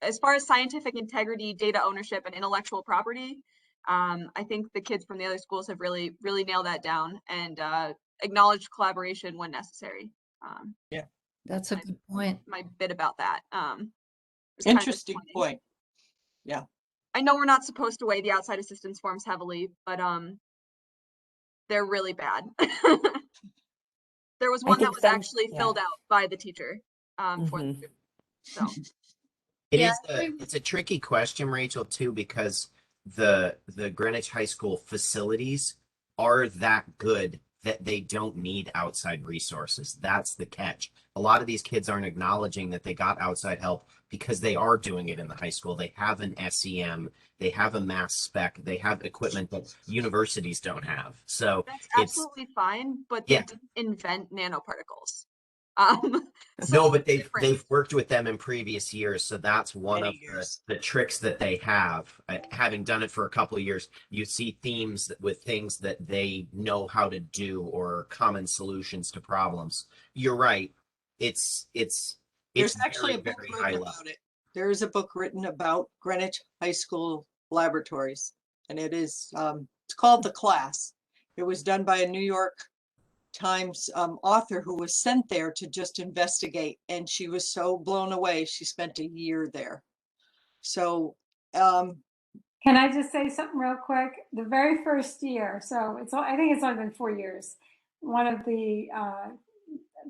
as far as scientific integrity, data ownership, and intellectual property, I think the kids from the other schools have really, really nailed that down and acknowledged collaboration when necessary.
Yeah,
that's a good point.
My bit about that. Was kind of
interesting
disappointing.
point. Yeah.
I know we're not supposed to weigh the outside assistance forms heavily, but they're really bad. There was one that
think
was
some,
actually
yeah.
filled out by the teacher for the group. So
It's a tricky question, Rachel, too, because the Greenwich High School facilities are that good that they don't need outside resources. That's the catch. A lot of these kids aren't acknowledging that they got outside help because they are doing it in the high school. They have an SEM, they have a mass spec, they have equipment that universities don't have. So
that's
it's
absolutely fine, but
Yeah.
they didn't invent nanoparticles.
No, but they've worked with them in previous years, so that's one
Many
of the tricks that they have. Having done it for a couple of years, you see themes with things that they know how to do or common solutions to problems. You're right. It's
There's actually
very,
a book
very high
written
level.
about it. There is a book written about Greenwich High School laboratories, and it's called The Class. It was done by a New York Times author who was sent there to just investigate, and she was so blown away. She spent a year there. So
Can I just say something real quick? The very first year, so I think it's only been 4 years. One of the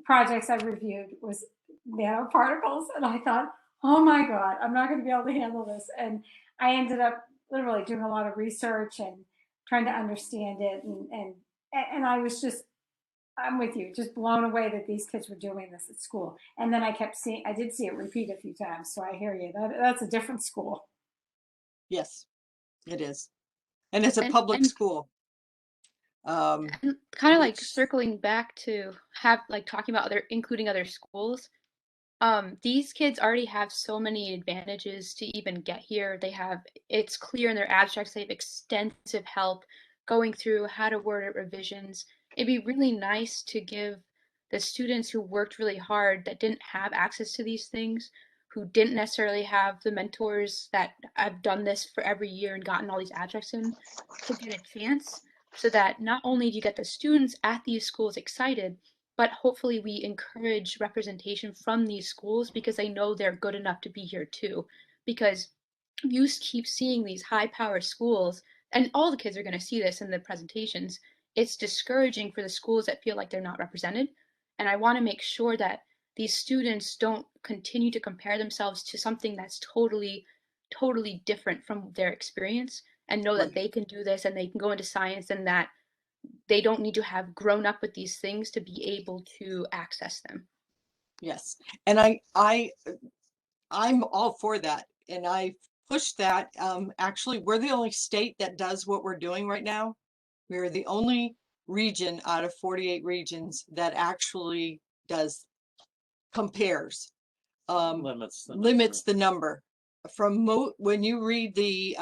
projects I reviewed was nanoparticles, and I thought, oh my God, I'm not going to be able to handle this. And I ended up literally doing a lot of research and trying to understand it, and I was just, I'm with you, just blown away that these kids were doing this at school. And then I did see it repeat a few times, so I hear you. That's a different school.
yes, it is, and it's a public school.
And kind of like circling back to talking about including other schools. These kids already have so many advantages to even get here. It's clear in their abstracts, they have extensive help going through how to word it, revisions. It'd be really nice to give the students who worked really hard that didn't have access to these things who didn't necessarily have the mentors that I've done this for every year and gotten all these adjuncts in to get a chance, so that not only do you get the students at these schools excited, but hopefully we encourage representation from these schools because they know they're good enough to be here too. Because you keep seeing these high power schools, and all the kids are going to see this in the presentations, it's discouraging for the schools that feel like they're not represented. And I want to make sure that these students don't continue to compare themselves to something that's totally different from their experience, and know that they can do this and they can go into science, and that they don't need to have grown up with these things to be able to access them.
Yes. And I'm all for that. And I push that. Actually, we're the only state that does what we're doing right now. We're the only region out of 48 regions that actually compares, limits the number. From when you read the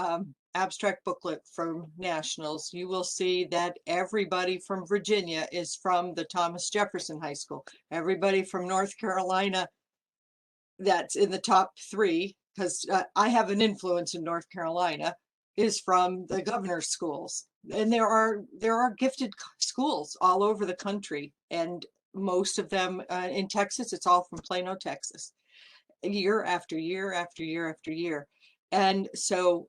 abstract booklet from nationals, you will see that everybody from Virginia is from the Thomas Jefferson High School. Everybody from North Carolina that's in the top 3, because I have an influence in North Carolina, is from the governor's schools. And there are gifted schools all over the country, and most of them in Texas, it's all from Plano, Texas, year after year after year after year. And so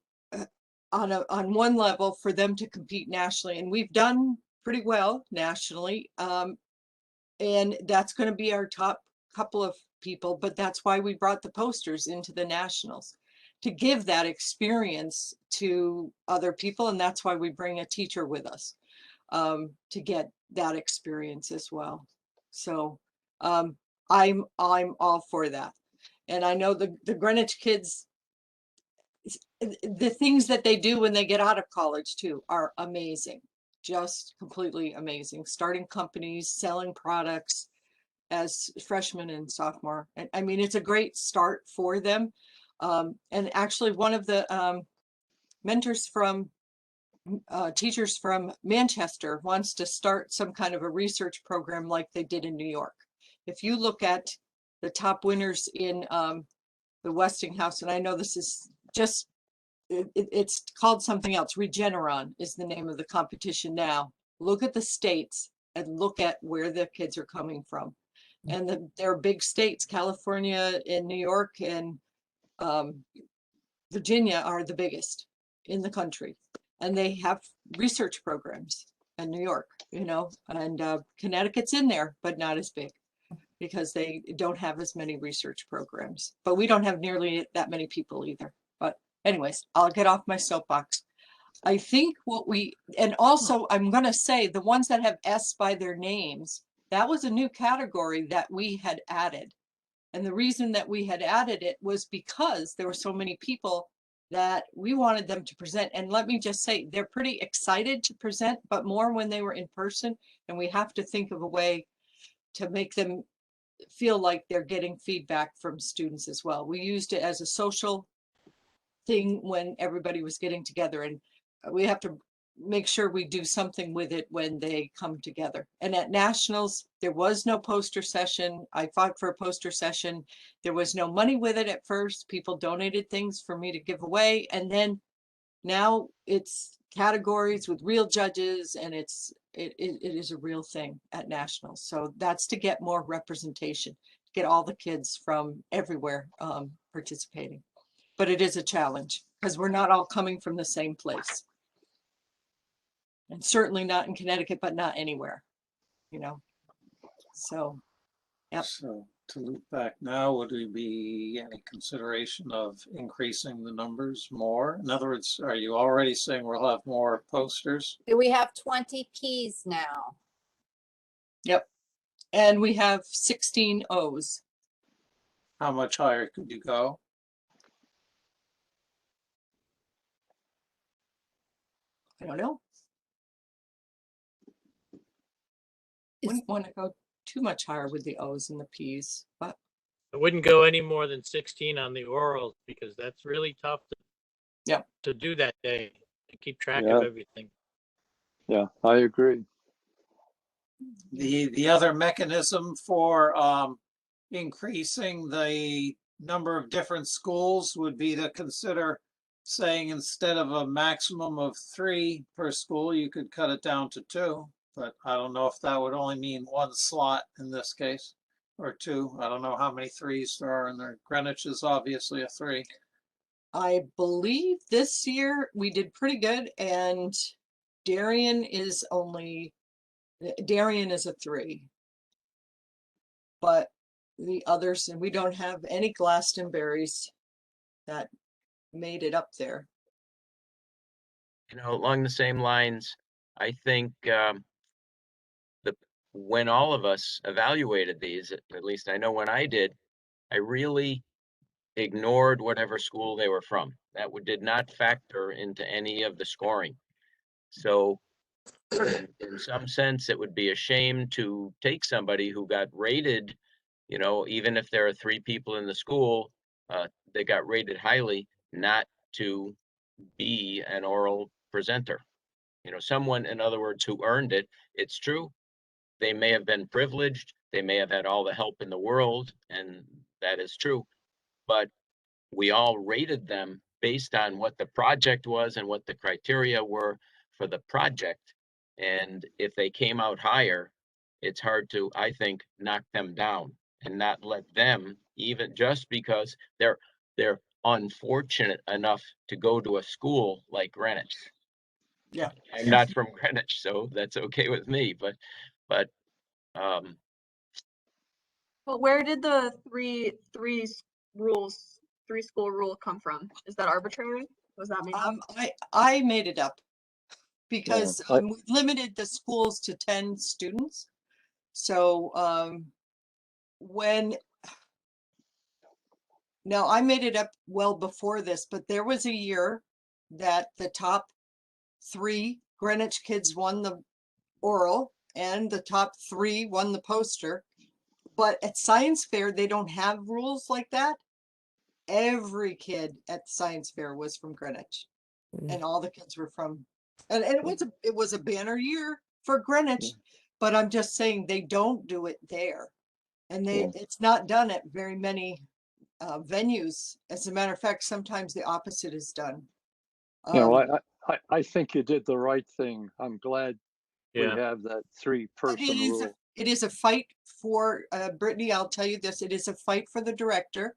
on one level, for them to compete nationally, and we've done pretty well nationally, and that's going to be our top couple of people, but that's why we brought the posters into the nationals, to give that experience to other people. And that's why we bring a teacher with us, to get that experience as well. So I'm all for that. And I know the Greenwich kids, the things that they do when they get out of college too are amazing, just completely amazing. Starting companies, selling products as freshmen and sophomore. And I mean, it's a great start for them. And actually one of the mentors from teachers from Manchester wants to start some kind of a research program like they did in New York. If you look at the top winners in the Westinghouse, and I know this is just, it's called something else, Regeneron is the name of the competition now. Look at the states and look at where the kids are coming from. And there are big states, California and New York and Virginia are the biggest in the country. And they have research programs in New York, you know, and Connecticut's in there, but not as big because they don't have as many research programs. But we don't have nearly that many people either. But anyways, I'll get off my soapbox. I think and also I'm going to say the ones that have S by their names, that was a new category that we had added. And the reason that we had added it was because there were so many people that we wanted them to present. And let me just say, they're pretty excited to present, but more when they were in person. And we have to think of a way to make them feel like they're getting feedback from students as well. We used it as a social thing when everybody was getting together, and we have to make sure we do something with it when they come together. And at nationals, there was no poster session. I fought for a poster session. There was no money with it at first. People donated things for me to give away. And then now it's categories with real judges, and it is a real thing at nationals. So that's to get more representation, get all the kids from everywhere participating. But it is a challenge because we're not all coming from the same place. And certainly not in Connecticut, but not anywhere, you know. So, yep.
So to loop back now, would there be any consideration of increasing the numbers more? In other words, are you already saying we'll have more posters?
We have 20 Ps now.
Yep. And we have 16 Os.
How much higher could you go?
I don't know. Wouldn't want to go too much higher with the O's and the P's, but
I wouldn't go any more than 16 on the orals because that's really tough to do that day, to keep track of everything.
Yeah, I agree.
The other mechanism for increasing the number of different schools would be to consider saying instead of a maximum of 3 per school, you could cut it down to 2. But I don't know if that would only mean 1 slot in this case, or 2. I don't know how many 3s there are in there. Greenwich is obviously a 3.
I believe this year we did pretty good, and Darien is a 3. But the others, and we don't have any Glastonburys that made it up there.
You know, along the same lines, I think when all of us evaluated these, at least I know when I did, I really ignored whatever school they were from. That did not factor into any of the scoring. So in some sense, it would be a shame to take somebody who got rated, you know, even if there are 3 people in the school, they got rated highly, not to be an oral presenter. You know, someone, in other words, who earned it. It's true, they may have been privileged, they may have had all the help in the world, and that is true, but we all rated them based on what the project was and what the criteria were for the project. And if they came out higher, it's hard to, I think, knock them down and not let them, even just because they're unfortunate enough to go to a school like Greenwich.
Yeah.
I'm not from Greenwich, so that's okay with me, but
Well, where did the three school rule come from? Is that arbitrary? Was that made up?
I made it up because
Yeah,
we limited the schools to 10 students. So now I made it up well before this, but there was a year that the top 3 Greenwich kids won the oral and the top 3 won the poster. But at science fair, they don't have rules like that. Every kid at the science fair was from Greenwich, and all the kids were from, and it was a banner year for Greenwich. But I'm just saying they don't do it there, and it's not done at very many venues. As a matter of fact, sometimes the opposite is done.
you know, I think you did the right thing. I'm glad we
Yeah.
have that 3-person rule.
It is a fight for Brittany. I'll tell you this: it is a fight for the director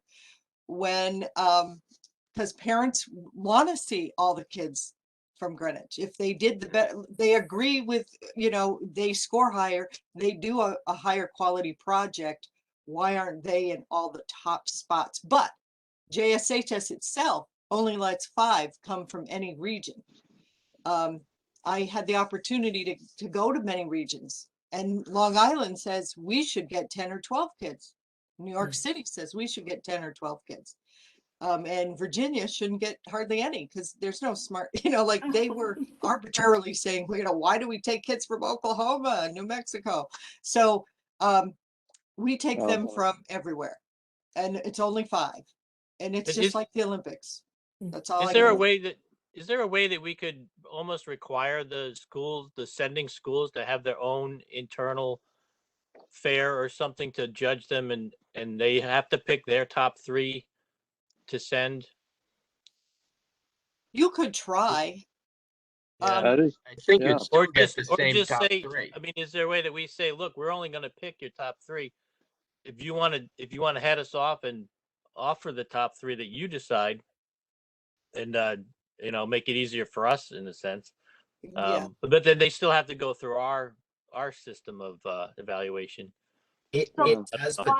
when because parents want to see all the kids from Greenwich. If they did they agree with, you know, they score higher, they do a higher quality project. Why aren't they in all the top spots? But JSHS itself only lets 5 come from any region. I had the opportunity to go to many regions, and Long Island says we should get 10 or 12 kids. New York City says we should get 10 or 12 kids. And Virginia shouldn't get hardly any because there's no smart, you know, like they were arbitrarily saying, you know, why do we take kids from Oklahoma, New Mexico? So we take them from everywhere, and it's only 5, and it's just like the Olympics. That's all.
Is there a way that we could almost require the schools, the sending schools, to have their own internal fair or something to judge them, and they have to pick their top 3 to send?
You could try.
I think you'd still get the
or
same
just
top
say,
3.
I mean, is there a way that we say, look, we're only going to pick your top 3. If you want to head us off and offer the top 3 that you decide, and you know, make it easier for us in a sense. But then they still have to go through our system of evaluation.
It does, but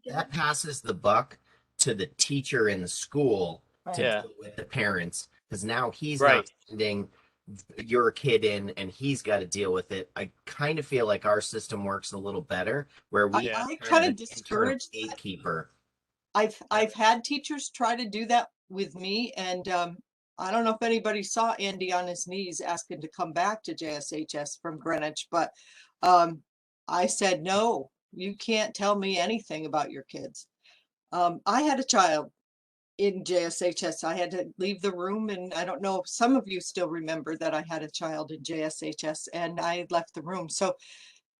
that passes the buck to the teacher in the school to deal with the parents, because now he's not sending your kid in and he's got to deal with it. I kind of feel like our system works a little better, where we
I kind of discourage
gatekeeper.
I've had teachers try to do that with me, and I don't know if anybody saw Andy on his knees asking to come back to JSHS from Greenwich, but I said, no, you can't tell me anything about your kids. I had a child in JSHS. I had to leave the room, and I don't know if some of you still remember that I had a child in JSHS, and I left the room. So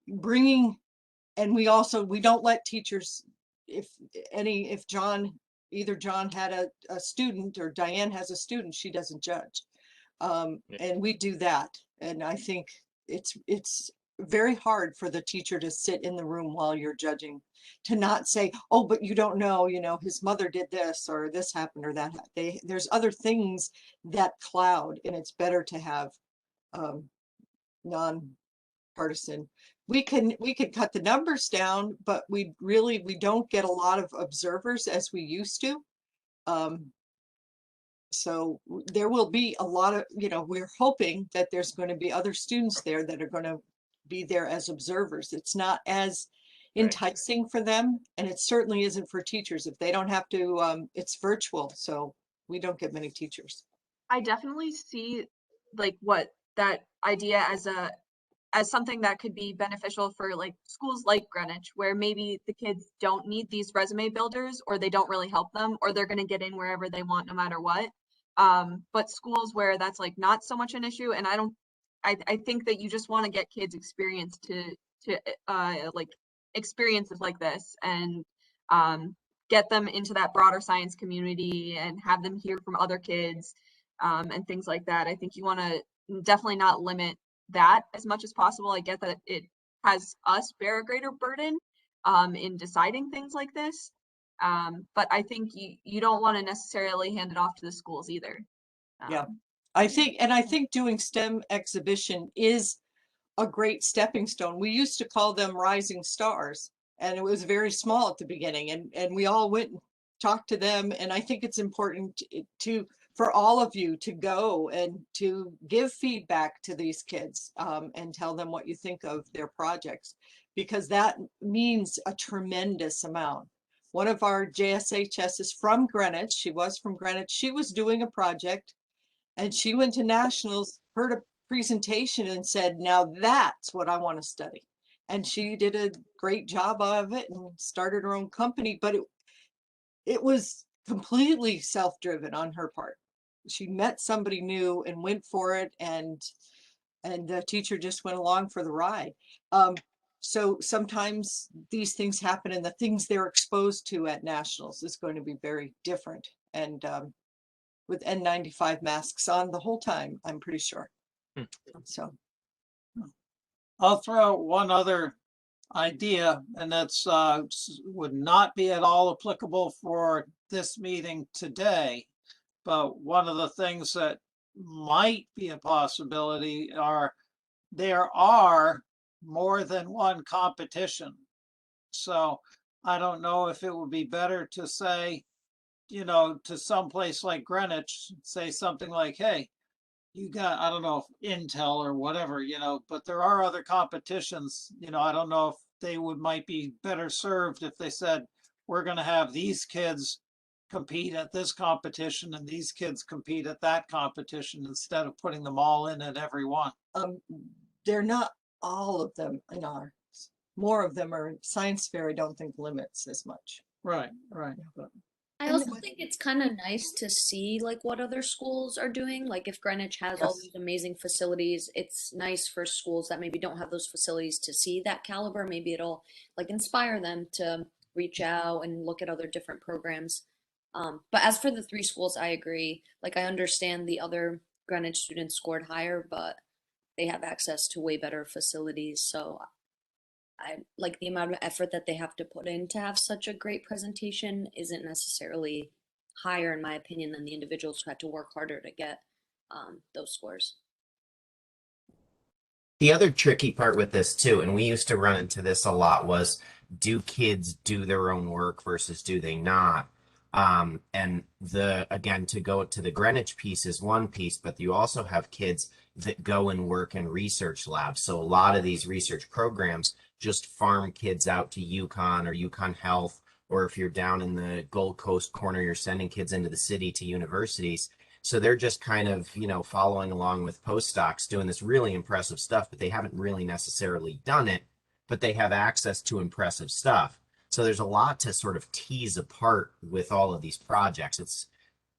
and we don't let teachers, if John either John had a student or Diane has a student, she doesn't judge. And we do that. And I think it's very hard for the teacher to sit in the room while you're judging, to not say, oh, but you don't know, his mother did this or this happened or that. There's other things that cloud, and it's better to have non-partisan. We could cut the numbers down, but we don't get a lot of observers as we used to. So there will be a lot of, we're hoping that there's going to be other students there that are going to be there as observers. It's not as enticing for them, and it certainly isn't for teachers. If they don't have to, it's virtual, so we don't get many teachers.
I definitely see like what that idea as something that could be beneficial for like schools like Greenwich, where maybe the kids don't need these resume builders, or they don't really help them, or they're going to get in wherever they want no matter what. But schools where that's like not so much an issue, and I think that you just want to get kids experience to like experiences like this, and get them into that broader science community and have them hear from other kids, and things like that. I think you want to definitely not limit that as much as possible. I get that it has us bear a greater burden in deciding things like this, but I think you don't want to necessarily hand it off to the schools either.
Yeah, I think doing STEM exhibition is a great stepping stone. We used to call them rising stars, and it was very small at the beginning, and we all went and talked to them. And I think it's important for all of you to go and to give feedback to these kids, and tell them what you think of their projects, because that means a tremendous amount. One of our JSHS is from Greenwich. She was from Greenwich. She was doing a project, and she went to nationals, heard a presentation, and said, now that's what I want to study. And she did a great job of it and started her own company, but it was completely self-driven on her part. She met somebody new and went for it, and the teacher just went along for the ride. So sometimes these things happen, and the things they're exposed to at nationals is going to be very different. And with N95 masks on the whole time, I'm pretty sure. So
I'll throw out one other idea, and that's would not be at all applicable for this meeting today. But one of the things that might be a possibility there are more than one competition. So I don't know if it would be better to say, to some place like Greenwich, say something like, hey, you got, I don't know if Intel or whatever, but there are other competitions, I don't know if they might be better served if they said, we're going to have these kids compete at this competition and these kids compete at that competition, instead of putting them all in at every one.
They're not all of them in ours. More of them are science fair. I don't think limits as much.
Right.
I also think it's kind of nice to see like what other schools are doing. Like if Greenwich has all these amazing facilities, it's nice for schools that maybe don't have those facilities to see that caliber. Maybe it'll like inspire them to reach out and look at other different programs. But as for the 3 schools, I agree. Like I understand the other Greenwich students scored higher, but they have access to way better facilities. So I like the amount of effort that they have to put in to have such a great presentation isn't necessarily higher, in my opinion, than the individuals who had to work harder to get those scores.
The other tricky part with this too, and we used to run into this a lot, was do kids do their own work versus do they not? And again, to go to the Greenwich piece is one piece, but you also have kids that go and work in research labs. So a lot of these research programs just farm kids out to UConn or UConn Health, or if you're down in the Gold Coast corner, you're sending kids into the city to universities. So they're just kind of, following along with postdocs doing this really impressive stuff, but they haven't really necessarily done it, but they have access to impressive stuff. So there's a lot to sort of tease apart with all of these projects.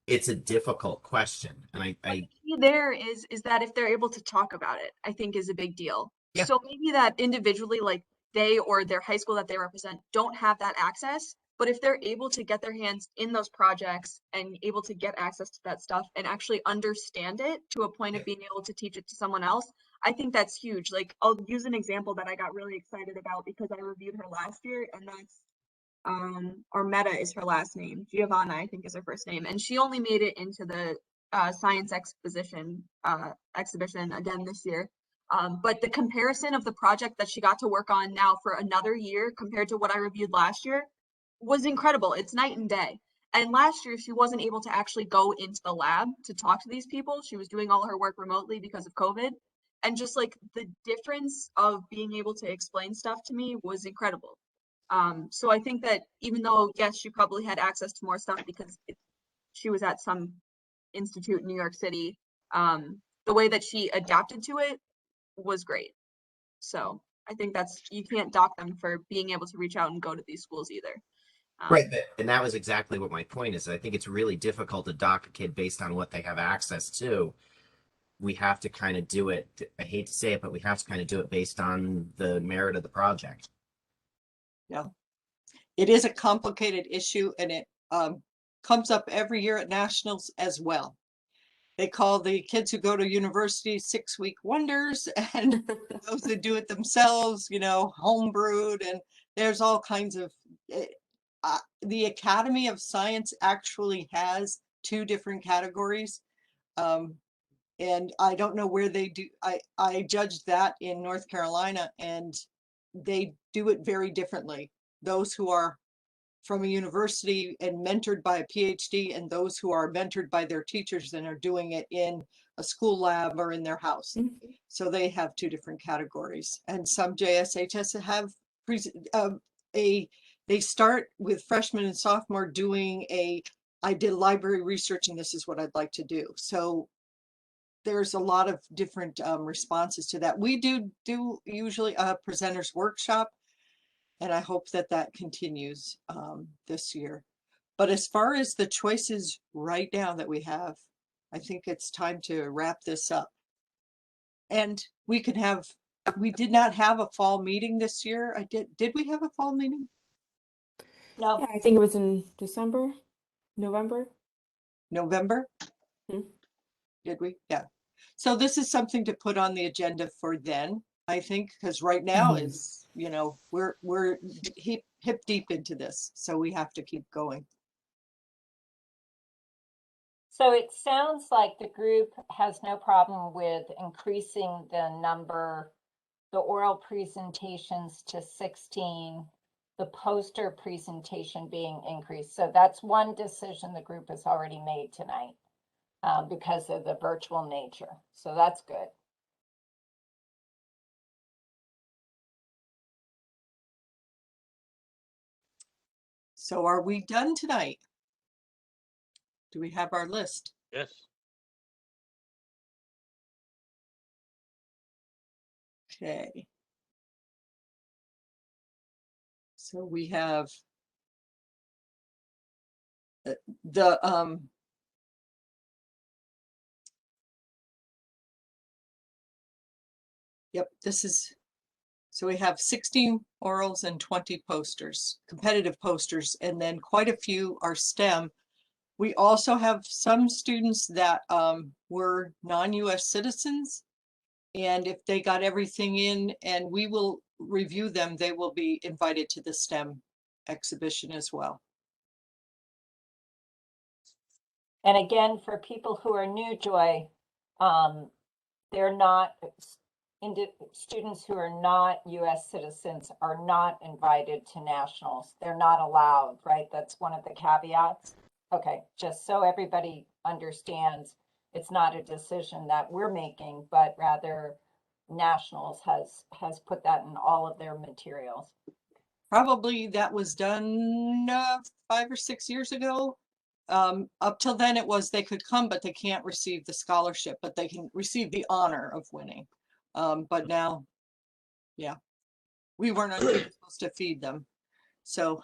It's a difficult question. And
the key there is that if they're able to talk about it, I think is a big deal.
Yeah.
So maybe that individually, like they or their high school that they represent don't have that access, But if they're able to get their hands in those projects and able to get access to that stuff and actually understand it to a point of being able to teach it to someone else, I think that's huge. Like, I'll use an example that I got really excited about because I reviewed her last year, and that's or Meta is her last name. Giovanna, I think, is her first name, and she only made it into the science exhibition again this year. But the comparison of the project that she got to work on now for another year compared to what I reviewed last year was incredible. It's night and day. And last year, she wasn't able to actually go into the lab to talk to these people. She was doing all her work remotely because of COVID. And just like the difference of being able to explain stuff to me was incredible. So I think that even though, yes, she probably had access to more stuff because she was at some institute in New York City, the way that she adapted to it was great. So I think you can't dock them for being able to reach out and go to these schools either.
Right, and that was exactly what my point is. I think it's really difficult to dock a kid based on what they have access to. We have to kind of do it, I hate to say it, but we have to kind of do it based on the merit of the project.
Yeah. It is a complicated issue, and it comes up every year at nationals as well. They call the kids who go to university 6-week wonders, and those that do it themselves, homebrewed, and there's all kinds of the Academy of Science actually has 2 different categories. And I don't know where they do. I judged that in North Carolina, and they do it very differently. Those who are from a university and mentored by a PhD, and those who are mentored by their teachers and are doing it in a school lab or in their house. So they have 2 different categories. And some JSHS have they start with freshman and sophomore doing I did library research and this is what I'd like to do. So there's a lot of different responses to that. We do usually a presenters workshop, and I hope that continues this year. But as far as the choices right now that we have, I think it's time to wrap this up. And we did not have a fall meeting this year. Did we have a fall meeting?
No.
Yeah, I think it was in November.
Did we? Yeah. So this is something to put on the agenda for then, I think, because right now is, we're hip deep into this, so we have to keep going.
So it sounds like the group has no problem with increasing the oral presentations to 16, the poster presentation being increased. So that's one decision the group has already made tonight because of the virtual nature. So that's good.
So are we done tonight? Do we have our list?
Yes.
Okay. So we have yep, so we have 16 orals and 20 posters, competitive posters, and then quite a few are STEM. We also have some students that were non-US citizens, and if they got everything in and we will review them, they will be invited to the STEM exhibition as well.
And again, for people who are new, Joy, they're not, students who are not US citizens are not invited to nationals. They're not allowed, right? That's one of the caveats. Okay, just so everybody understands, it's not a decision that we're making, but rather nationals has put that in all of their materials.
Probably that was done 5 or 6 years ago. Up till then it was they could come, but they can't receive the scholarship, but they can receive the honor of winning. But now, yeah, we weren't supposed to feed them. So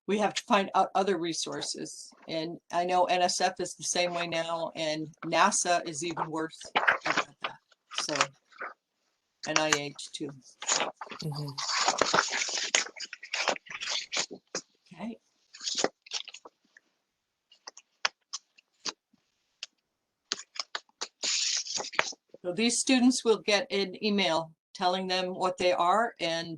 we have to find out other resources. And I know NSF is the same way now, and NASA is even worse about that. So NIH too. So these students will get an email telling them what they are, and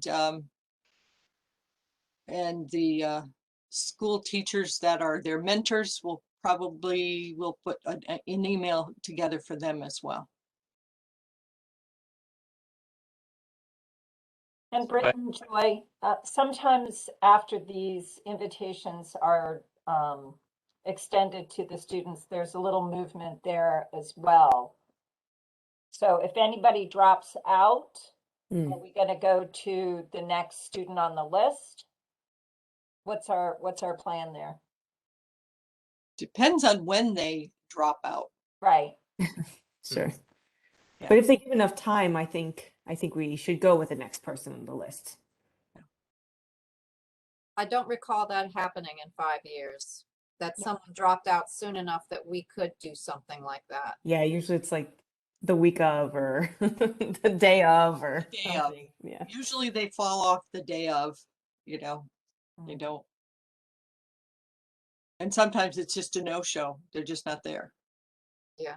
the school teachers that are their mentors will put an email together for them as well.
And Britt and Joy, sometimes after these invitations are extended to the students, there's a little movement there as well. So if anybody drops out, are we going to go to the next student on the list? What's our plan there?
Depends on when they drop out.
Right.
Sure.
Yeah.
But if they give enough time, I think we should go with the next person on the list.
I don't recall that happening in 5 years, that someone dropped out soon enough that we could do something like that.
Yeah, usually it's like the week of or the day of or
Day of.
something. Yeah.
Usually they fall off the day of, you know, they don't. And sometimes it's just a no-show. They're just not there.
Yeah.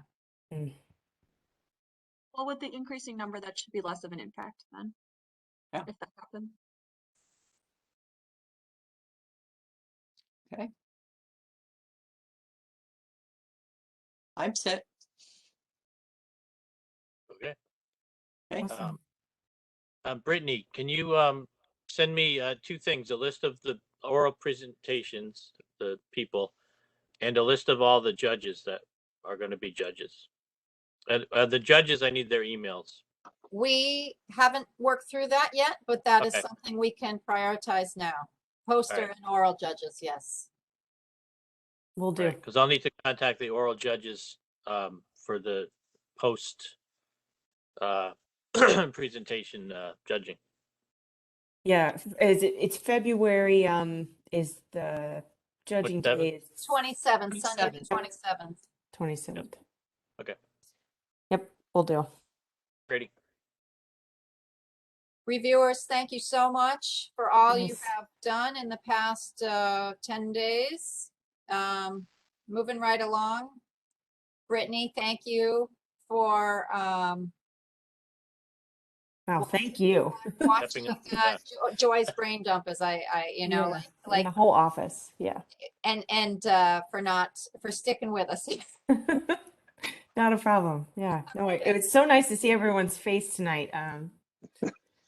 Well, with the increasing number, that should be less of an impact then.
Yeah.
If that happens.
Okay. I'm set.
Okay.
Okay.
Awesome.
Brittany, can you send me 2 things, a list of the oral presentations, the people, and a list of all the judges that are going to be judges. And the judges, I need their emails.
We haven't worked through that yet, but that is
Okay.
something we can prioritize now. Poster
right.
and oral judges, yes.
We'll do.
Because I'll need to contact the oral judges for the post presentation judging.
Yeah, it's February, is the judging
27th?
day is
27th, Sunday the
27th.
27th.
27th.
Okay,
Yep, we'll do.
ready.
Reviewers, thank you so much for all you
Yes.
have done in the past 10 days. Moving right along. Brittany, thank you for
Wow, thank you.
watching
Stepping up, yeah.
Joy's brain dump as I you know,
Yeah,
like
in the whole office. Yeah.
and for sticking with us.
Not a problem. Yeah. No, it was so nice to see everyone's face tonight.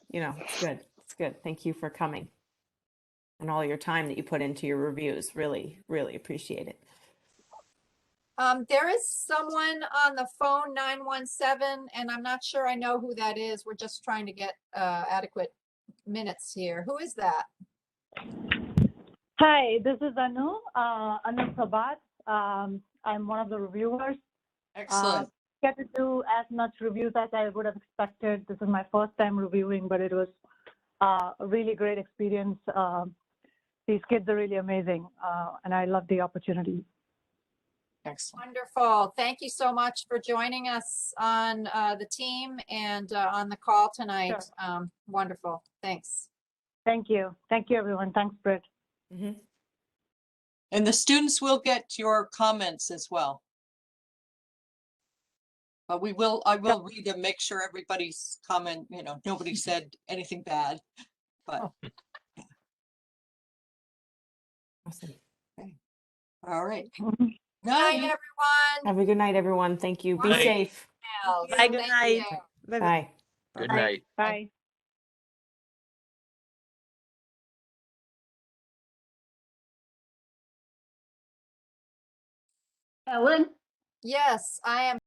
You know, it's good. It's good. Thank you for coming and all your time that you put into your reviews. Really, really appreciate it.
There is someone on the phone, 917, and I'm not sure I know who that is. We're just trying to get adequate minutes here. Who is that?
Hi, this is Anu Prabhat. I'm one of the reviewers.
Excellent.
Get to do as much reviews as I would have expected. This is my first time reviewing, but it was a really great experience. These kids are really amazing, and I love the opportunity.
Excellent.
Wonderful. Thank you so much for joining us on the team and on the call tonight.
Sure.
Wonderful. Thanks.
Thank you. Thank you, everyone. Thanks, Britt.
And the students will get your comments as well. But I will read them, make sure everybody's comment, you know, nobody said anything bad, but.
Awesome.
Okay. All right.
Good night, everyone.
Have a good night, everyone. Thank you. Be
Night.
safe.
Bye, good
Thank
night.
you.
Bye.
Bye.
Good
Bye.
night.
Bye.
Ellen?
Yes, I am.